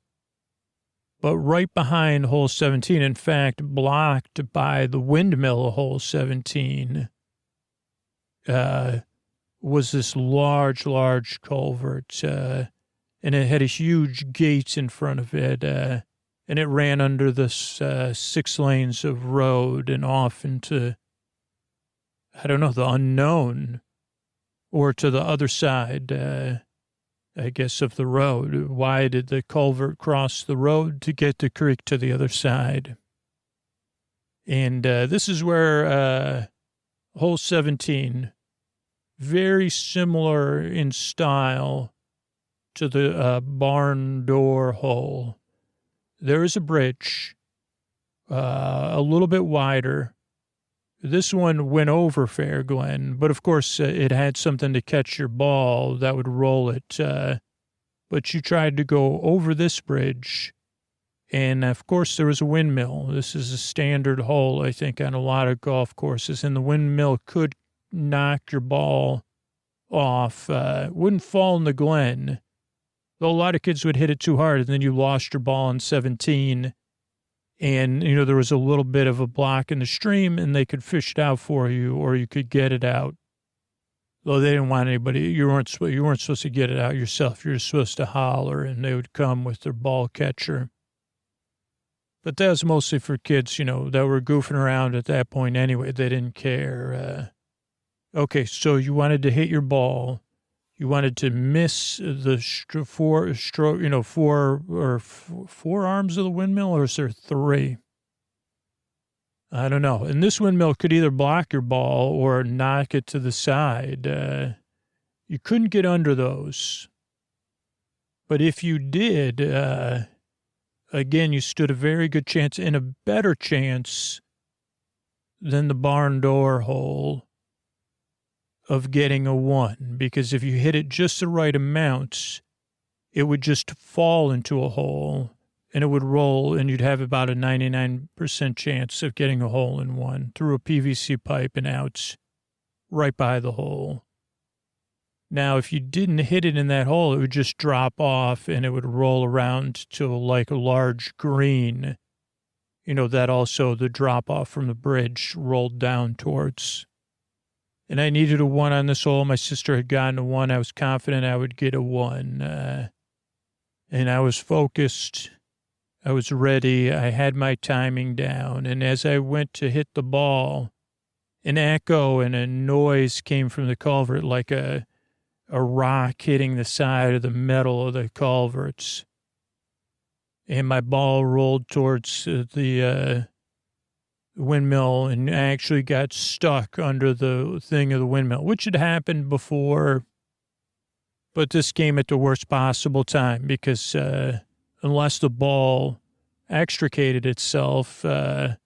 But right behind hole 17, in fact, blocked by the windmill of hole 17, was this large culvert, and it had a huge gate in front of it, and it ran under the 6 lanes of road and off into, I don't know, the unknown, or to the other side, I guess, of the road. Why did the culvert cross the road? To get the creek to the other side. And this is where hole 17, very similar in style to the barn door hole. there is a bridge, a little bit wider. This one went over Fair Glen, but of course it had something to catch your ball that would roll it. But you tried to go over this bridge, and of course there was a windmill. This is a standard hole, I think, on a lot of golf courses, and the windmill could knock your ball off. Wouldn't fall in the Glen, though a lot of kids would hit it too hard, and then you lost your ball in 17. And, there was a little bit of a block in the stream, and they could fish it out for you, or you could get it out. Though they didn't want anybody, you weren't supposed to get it out yourself. You were supposed to holler, and they would come with their ball catcher. But that was mostly for kids, that were goofing around at that point anyway. They didn't care. Okay, so you wanted to hit your ball. You wanted to miss the four arms of the windmill, or is there 3? I don't know. And this windmill could either block your ball or knock it to the side. You couldn't get under those. But if you did, again, you stood a very good chance, and a better chance than the barn door hole, of getting a 1, because if you hit it just the right amount, it would just fall into a hole, and it would roll, and you'd have about a 99% chance of getting a hole in 1 through a PVC pipe and out right by the hole. Now, if you didn't hit it in that hole, it would just drop off, and it would roll around to like a large green, that also the drop off from the bridge rolled down towards. And I needed a 1 on this hole. My sister had gotten a 1. I was confident I would get a 1. And I was focused. I was ready. I had my timing down. And as I went to hit the ball, an echo and a noise came from the culvert, like a rock hitting the side of the metal of the culverts. And my ball rolled towards the windmill and actually got stuck under the thing of the windmill, which had happened before. But this came at the worst possible time, because unless the ball extricated itself and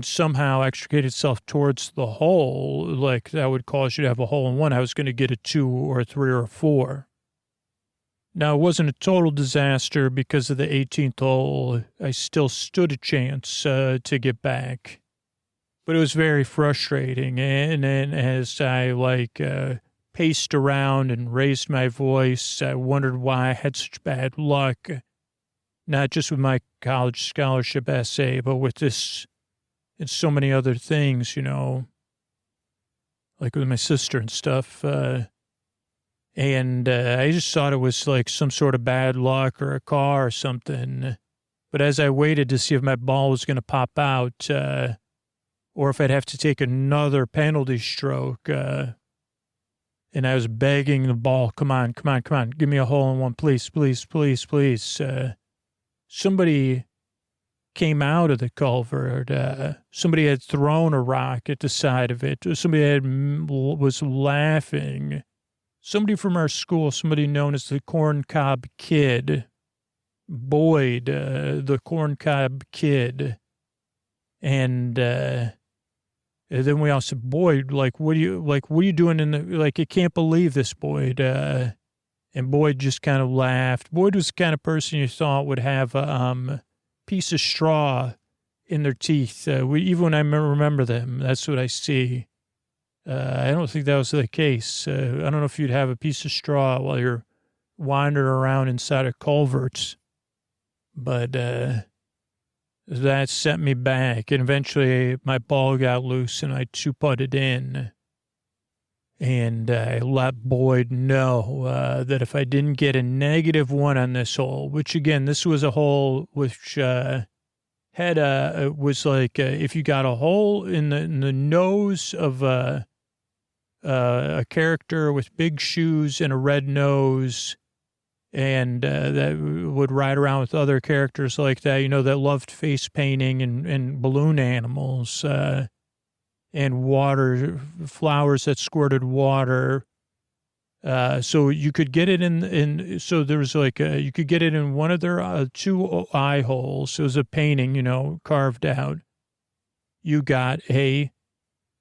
somehow extricated itself towards the hole, like that would cause you to have a hole in 1, I was going to get a 2 or a 3 or a 4. Now, it wasn't a total disaster because of the 18th hole. I still stood a chance to get back. But it was very frustrating. And then as I, paced around and raised my voice, I wondered why I had such bad luck. Not just with my college scholarship essay, but with this and so many other things, like with my sister and stuff. And I just thought it was like some sort of bad luck or a car or something. But as I waited to see if my ball was going to pop out or if I'd have to take another penalty stroke, and I was begging the ball, come on, give me a hole in 1, please. Somebody came out of the culvert. Somebody had thrown a rock at the side of it. Somebody was laughing. Somebody from our school, somebody known as the Corncob Kid, Boyd, the Corncob Kid. And then we all said, Boyd, what are you doing I can't believe this, Boyd. And Boyd just kind of laughed. Boyd was the kind of person you thought would have a piece of straw in their teeth. Even when I remember them, that's what I see. I don't think that was the case. I don't know if you'd have a piece of straw while you're wandering around inside of culverts. But that sent me back. And eventually my ball got loose and I 2-putted in. And I let Boyd know that if I didn't get a -1 on this hole, which again, this was a hole which was like if you got a hole in the nose of a character with big shoes and a red nose, and that would ride around with other characters like that, that loved face painting and balloon animals, and water, flowers that squirted water. So you could get it so there was like, you could get it in one of their 2 eye holes. It was a painting, carved out. You got a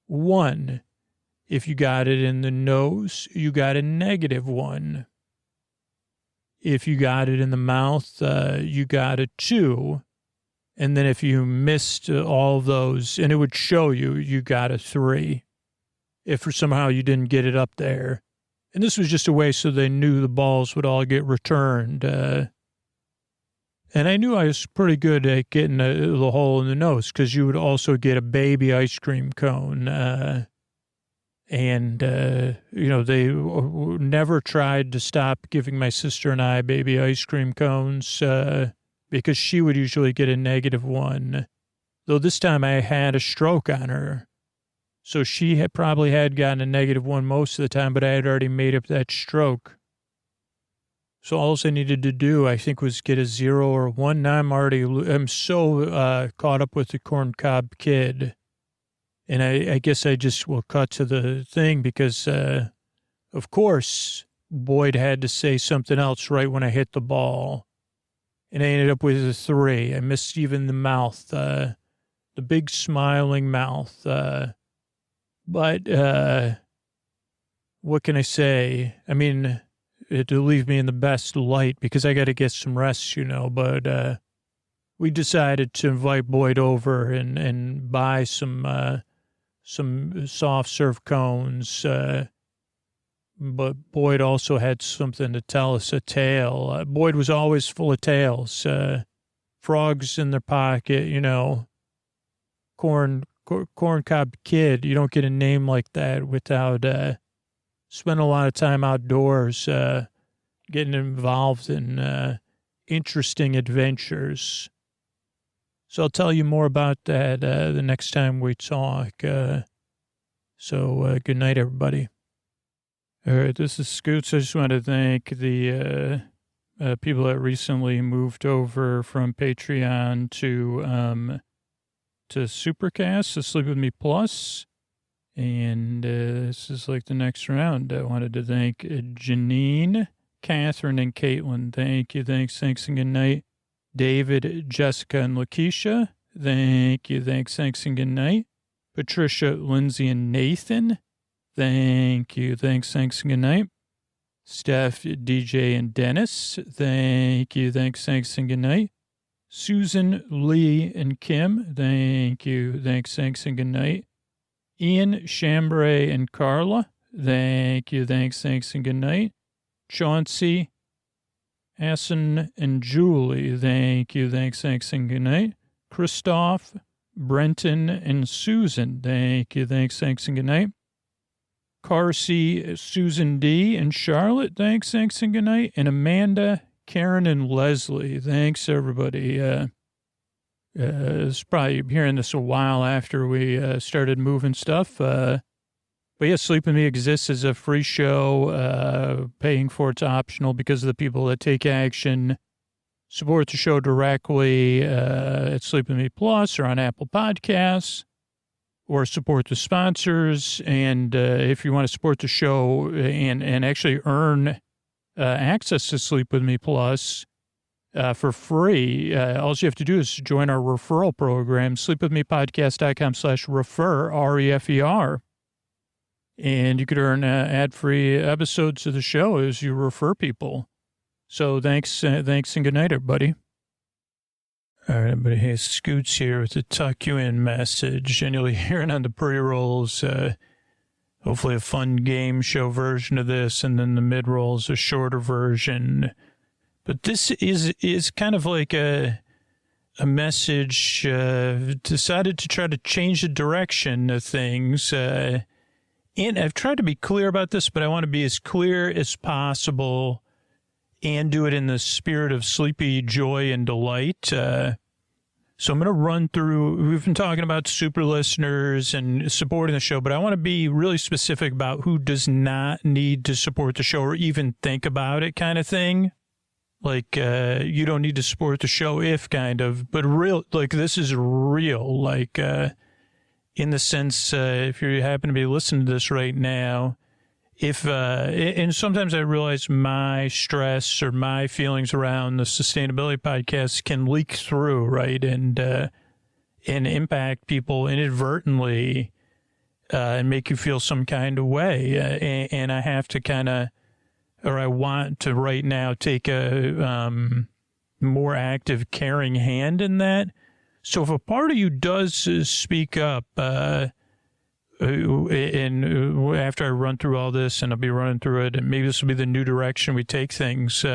1. If you got it in the nose, you got a -1. If you got it in the mouth, you got a 2. And then if you missed all of those, and it would show you got a 3. If for somehow you didn't get it up there. And this was just a way so they knew the balls would all get returned. And I knew I was pretty good at getting the hole in the nose, because you would also get a baby ice cream cone. They never tried to stop giving my sister and I baby ice cream cones, because she would usually get a -1. Though this time I had a stroke on her. So she had probably gotten a -1 most of the time, but I had already made up that stroke. So all I needed to do, I think, was get a 0 or 1. Now I'm so caught up with the corncob kid. And I guess I just will cut to the thing because, of course, Boyd had to say something else right when I hit the ball. And I ended up with a 3. I missed even the mouth, the big smiling mouth. But what can I say? I mean, to leave me in the best light because I got to get some rest, But we decided to invite Boyd over and buy some soft serve cones. But Boyd also had something to tell us, a tale. Boyd was always full of tales. Frogs in their pocket, corncob kid. You don't get a name like that without spending a lot of time outdoors, getting involved in interesting adventures. So I'll tell you more about that the next time we talk. So good night, everybody. All right, this is Scoots. I just want to thank the people that recently moved over from Patreon to Supercast, to Sleep With Me Plus. And this is like the next round. I wanted to thank Janine, Catherine, and Caitlin. Thank you. Thanks, and good night. David, Jessica, and Lakeisha. Thank you. Thanks, and good night. Patricia, Lindsay, and Nathan. Thank you. Thanks, and good night. Steph, DJ, and Dennis. Thank you. Thanks, and good night. Susan, Lee, and Kim. Thank you. Thanks, and good night. Ian, Chambray, and Carla. Thank you. Thanks, and good night. Chauncey, Assen, and Julie. Thank you. Thanks, and good night. Christoph, Brenton, and Susan. Thank you. Thanks, and good night. Carsey, Susan D, and Charlotte. Thanks, and good night. And Amanda, Karen, and Leslie. Thanks, everybody. It's probably hearing this a while after we started moving stuff. But yeah, Sleep With Me exists as a free show. Paying for it's optional because of the people that take action. Support the show directly at Sleep With Me Plus or on Apple Podcasts, or support the sponsors. And if you want to support the show and actually earn access to Sleep With Me Plus for free, all you have to do is join our referral program, sleepwithmepodcast.com/refer, R-E-F-E-R. And you could earn ad-free episodes of the show as you refer people. So thanks and good night, everybody. All right, everybody. Hey, Scoots here with a tuck you in message, and you'll be hearing on the pre-rolls, hopefully a fun game show version of this, and then the mid-rolls, a shorter version. But this is kind of like a message, decided to try to change the direction of things. And I've tried to be clear about this, but I want to be as clear as possible and do it in the spirit of sleepy joy and delight. So I'm going to run through, we've been talking about super listeners and supporting the show, but I want to be really specific about who does not need to support the show or even think about it, kind of thing. Like, you don't need to support the show if kind of, but real, like this is real, like, in the sense, if you happen to be listening to this right now, and sometimes I realize my stress or my feelings around the sustainability podcast can leak through, right? And impact people inadvertently, and make you feel some kind of way. And I have to I want to right now take a more active, caring hand in that. So if a part of you does speak up, and after I run through all this, and I'll be running through it, and maybe this will be the new direction we take things,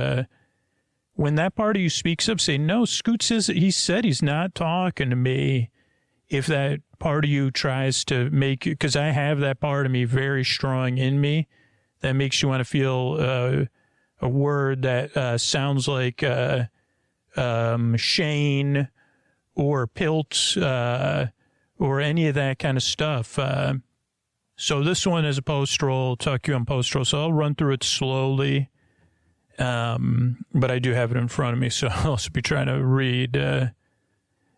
when that part of you speaks up, say, no, Scoot says he said he's not talking to me. If that part of you tries to make, because I have that part of me very strong in me, that makes you want to feel a word that sounds like Shane or Pilt, or any of that kind of stuff. So this one is a post-roll, Tuck You on post-roll, so I'll run through it slowly. But I do have it in front of me, so I'll also be trying to read.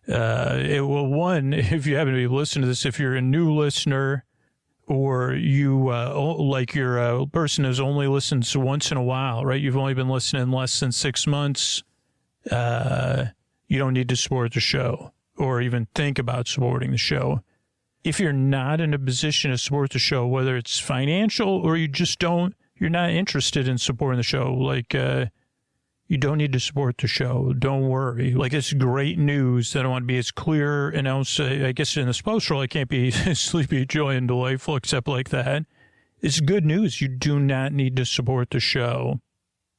One, if you happen to be listening to this, if you're a new listener or you you're a person who's only listened once in a while, right? You've only been listening less than 6 months. You don't need to support the show or even think about supporting the show. If you're not in a position to support the show, whether it's financial or you're not interested in supporting the show, you don't need to support the show. Don't worry. It's great news. I don't want to be as clear, and I guess in this post roll, I can't be sleepy, joy, and delightful except like that. It's good news. You do not need to support the show.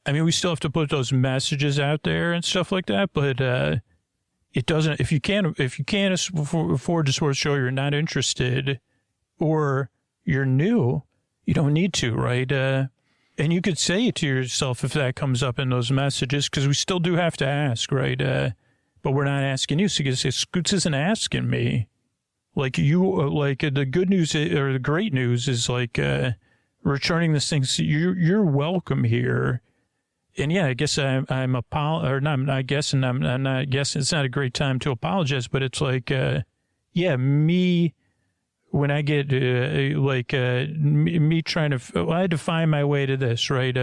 I mean, we still have to put those messages out there and stuff like that, but it doesn't. If you can't afford to support the show, you're not interested, or you're new, you don't need to, right? And you could say it to yourself if that comes up in those messages, because we still do have to ask, right? But we're not asking you. So you can say, Scoots isn't asking me. The good news or the great news is returning this thing. So you're welcome here. And yeah, I guess I'm not guessing. It's not a great time to apologize, but it's me. When I get me trying to, I had to find my way to this, right?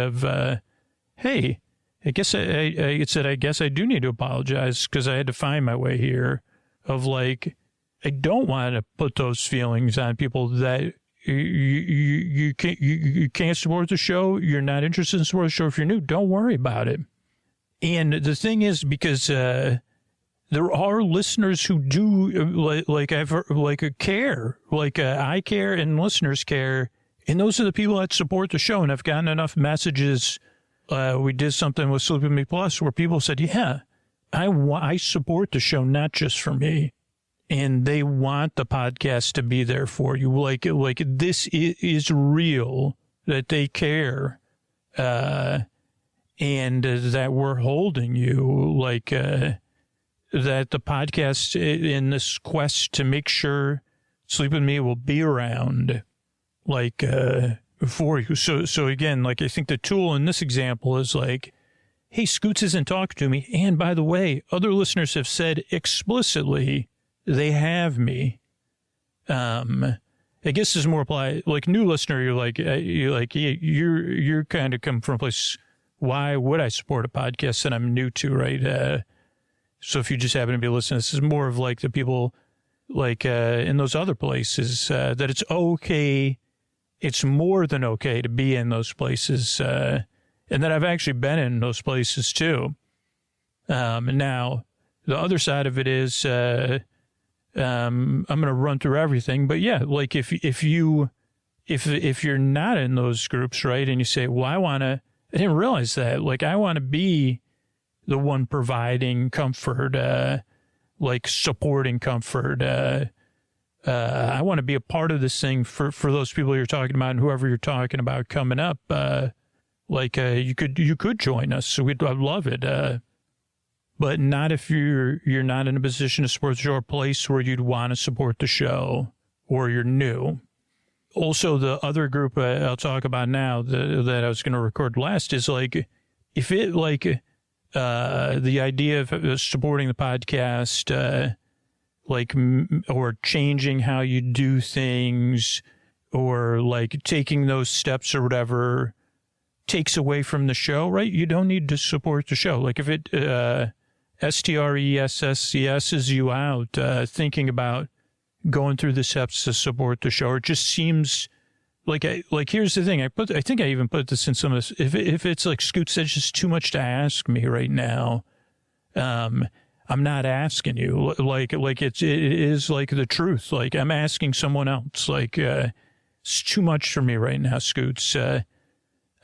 Hey, I guess I guess I do need to apologize because I had to find my way here. I don't want to put those feelings on people that you can't support the show. You're not interested in supporting the show. If you're new, don't worry about it. And the thing is, because there are listeners who do care, I care and listeners care. And those are the people that support the show. And I've gotten enough messages. We did something with Sleep With Me Plus where people said, yeah, I support the show, not just for me. And they want the podcast to be there for you. This is real, that they care. And that we're holding you, that the podcast in this quest to make sure Sleep With Me will be around, for you. So again, I think the tool in this example is hey, Scoots isn't talking to me. And by the way, other listeners have said explicitly they have me. I guess this is more apply, new listener, you're kind of come from a place, why would I support a podcast that I'm new to, right? So if you just happen to be listening, this is more of the people in those other places, that it's okay. It's more than okay to be in those places. And that I've actually been in those places too. And now the other side of it is, I'm going to run through everything, but yeah, if you're not in those groups, right. And you say, well, I didn't realize that, I want to be the one providing comfort, supporting comfort. I want to be a part of this thing for those people you're talking about and whoever you're talking about coming up. You could join us. So I'd love it. But not if you're not in a position to support the show or a place where you'd want to support the show or you're new. Also, the other group I'll talk about now that I was going to record last is if it the idea of supporting the podcast, or changing how you do things, or like taking those steps or whatever takes away from the show, right? You don't need to support the show. Like if it stressses you out thinking about going through the steps to support the show, it just seems like here's the thing. I think I even put this in some of this. If it's like Scoot said, it's just too much to ask me right now. I'm not asking you. Like it is like the truth. Like I'm asking someone else. Like it's too much for me right now, Scoots. Like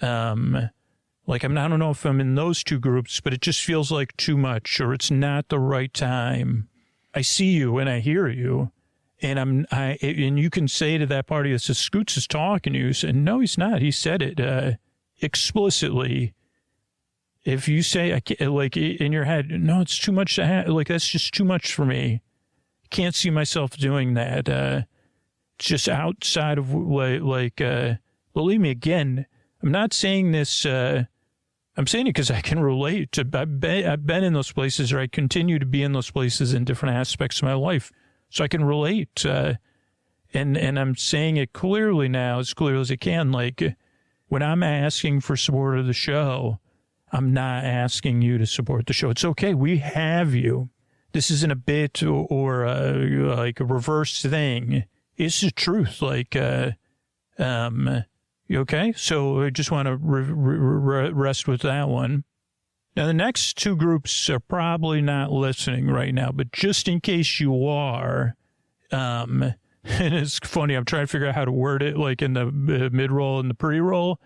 I don't know if I'm in those two groups, but it just feels like too much, or it's not the right time. I see you and I hear you. And and you can say to that party that says Scoots is talking to you, and no, he's not. He said it explicitly. If you say like in your head, no, it's too much to have. Like that's just too much for me. Can't see myself doing that. It's just outside of believe me. Again, I'm not saying this. I'm saying it because I can relate to. I've been in those places, or I continue to be in those places in different aspects of my life. So I can relate, and I'm saying it clearly now, as clearly as I can. Like, when I'm asking for support of the show, I'm not asking you to support the show. It's okay. We have you. This isn't a bit or like a reverse thing. It's the truth. Like, you okay? So I just want to rest with that one. Now, the next two groups are probably not listening right now, but just in case you are, and it's funny, I'm trying to figure out how to word it, like in the mid-roll and the pre-roll.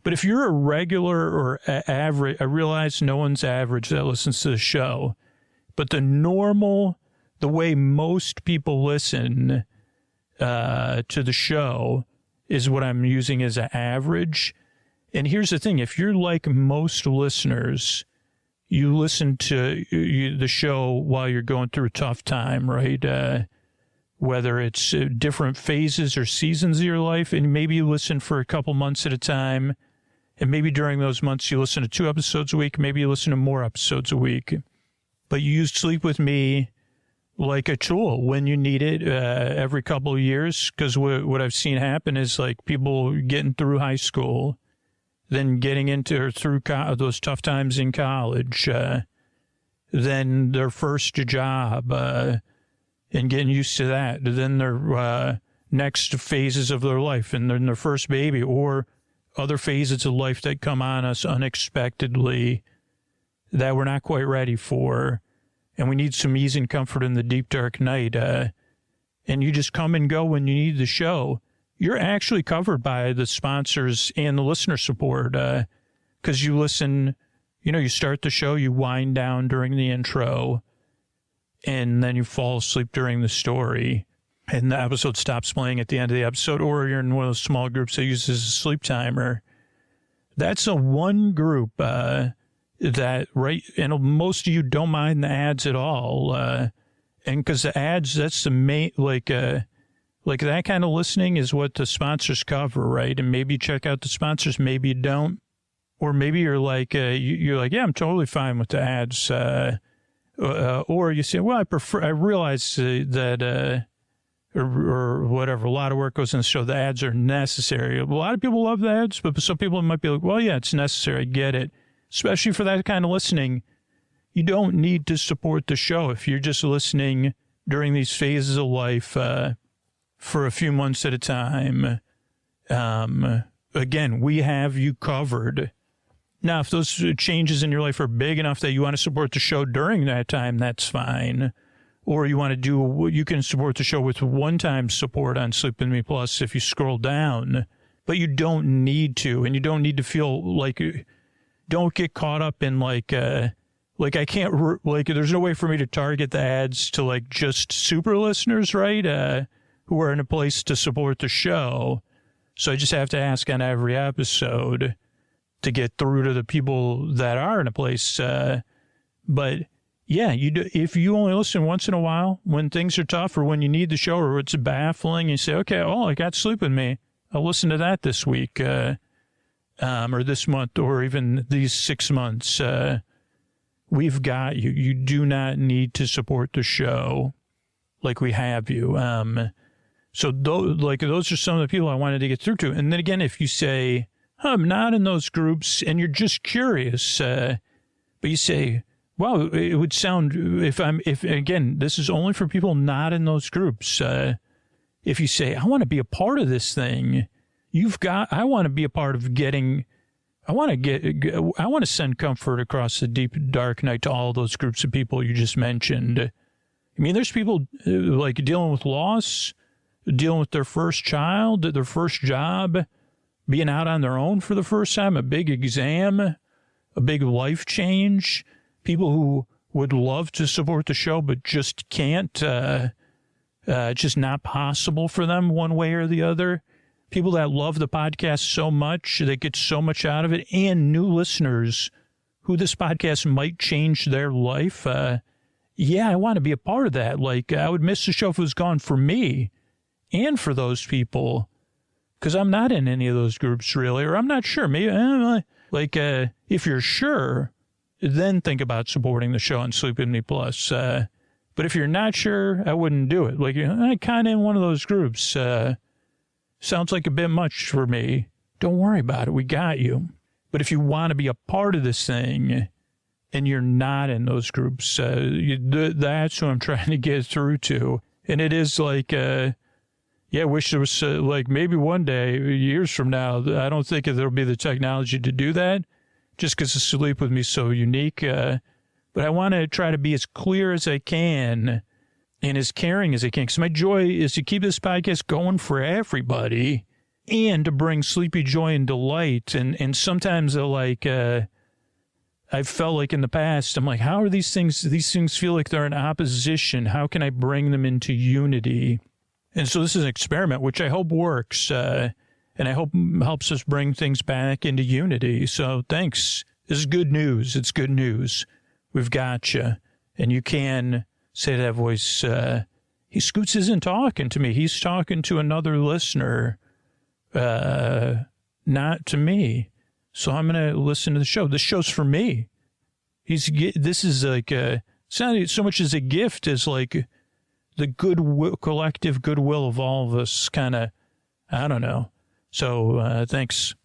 But if you're a regular or average, I realize no one's average that listens to the show, but the way most people listen to the show is what I'm using as an average. And here's the thing. If you're like most listeners, you listen to the show while you're going through a tough time, right? Whether it's different phases or seasons of your life, and maybe you listen for a couple months at a time, and maybe during those months you listen to 2 episodes a week, maybe you listen to more episodes a week. But you use Sleep With Me like a tool when you need it every couple of years, because what I've seen happen is like people getting through high school, then getting into or through those tough times in college, then their first job, and getting used to that, then their next phases of their life, and then their first baby, or other phases of life that come on us unexpectedly that we're not quite ready for, and we need some ease and comfort in the deep, dark night, and you just come and go when you need the show. You're actually covered by the sponsors and the listener support, because you listen, you start the show, you wind down during the intro, and then you fall asleep during the story, and the episode stops playing at the end of the episode, or you're in one of those small groups that uses a sleep timer. That's a one group that, right, and most of you don't mind the ads at all, and because the ads, that's the main, like that kind of listening is what the sponsors cover, right? And maybe you check out the sponsors, maybe you don't. Or maybe you're like, yeah, I'm totally fine with the ads. Or you say, well, I realize that, or whatever, a lot of work goes in the show. The ads are necessary. A lot of people love the ads, but some people might be like, well, yeah, it's necessary. I get it. Especially for that kind of listening. You don't need to support the show if you're just listening during these phases of life, for a few months at a time. Again, we have you covered. Now, if those changes in your life are big enough that you want to support the show during that time, that's fine. Or you want to you can support the show with one-time support on Sleep With Me Plus if you scroll down. But you don't need to, and you don't need to feel like, don't get caught up in I can't, there's no way for me to target the ads to just super listeners, right? Who are in a place to support the show. So I just have to ask on every episode to get through to the people that are in a place. But yeah, if you only listen once in a while when things are tough or when you need the show or it's baffling, you say, okay, I got Sleep With Me. I'll listen to that this week or this month or even these 6 months. We've got you. You do not need to support the show like we have you. So those are some of the people I wanted to get through to. And then again, if you say, I'm not in those groups, and you're just curious, but you say, wow, it would sound, if again, this is only for people not in those groups. If you say, I want to be a part of this thing, I want to be a part of getting, I want to send comfort across the deep, dark night to all those groups of people you just mentioned. I mean, there's people like dealing with loss, dealing with their first child, their first job, being out on their own for the first time, a big exam, a big life change, people who would love to support the show but just can't, just not possible for them one way or the other. People that love the podcast so much, they get so much out of it, and new listeners who this podcast might change their life. Yeah, I want to be a part of that. Like, I would miss the show if it was gone for me and for those people, because I'm not in any of those groups really, or I'm not sure. Maybe, if you're sure, then think about supporting the show on Sleep With Me Plus. But if you're not sure, I wouldn't do it. Like, I'm kind of in one of those groups. Sounds like a bit much for me. Don't worry about it. We got you. But if you want to be a part of this thing and you're not in those groups, that's who I'm trying to get through to. And it is like, I wish there was maybe one day, years from now, I don't think there'll be the technology to do that just because the Sleep With Me is so unique. But I want to try to be as clear as I can and as caring as I can, because my joy is to keep this podcast going for everybody and to bring sleepy joy and delight. And sometimes I've felt like in the past, I'm like, how are these things feel like they're in opposition? How can I bring them into unity? And so this is an experiment, which I hope works, and I hope helps us bring things back into unity. So thanks. This is good news. It's good news. We've got you. And you can say to that voice, Scoots isn't talking to me. He's talking to another listener, not to me. So I'm going to listen to the show. This show's for me. This is like, it's not so much as a gift as like the collective goodwill of all of us kind of, I don't know. So thanks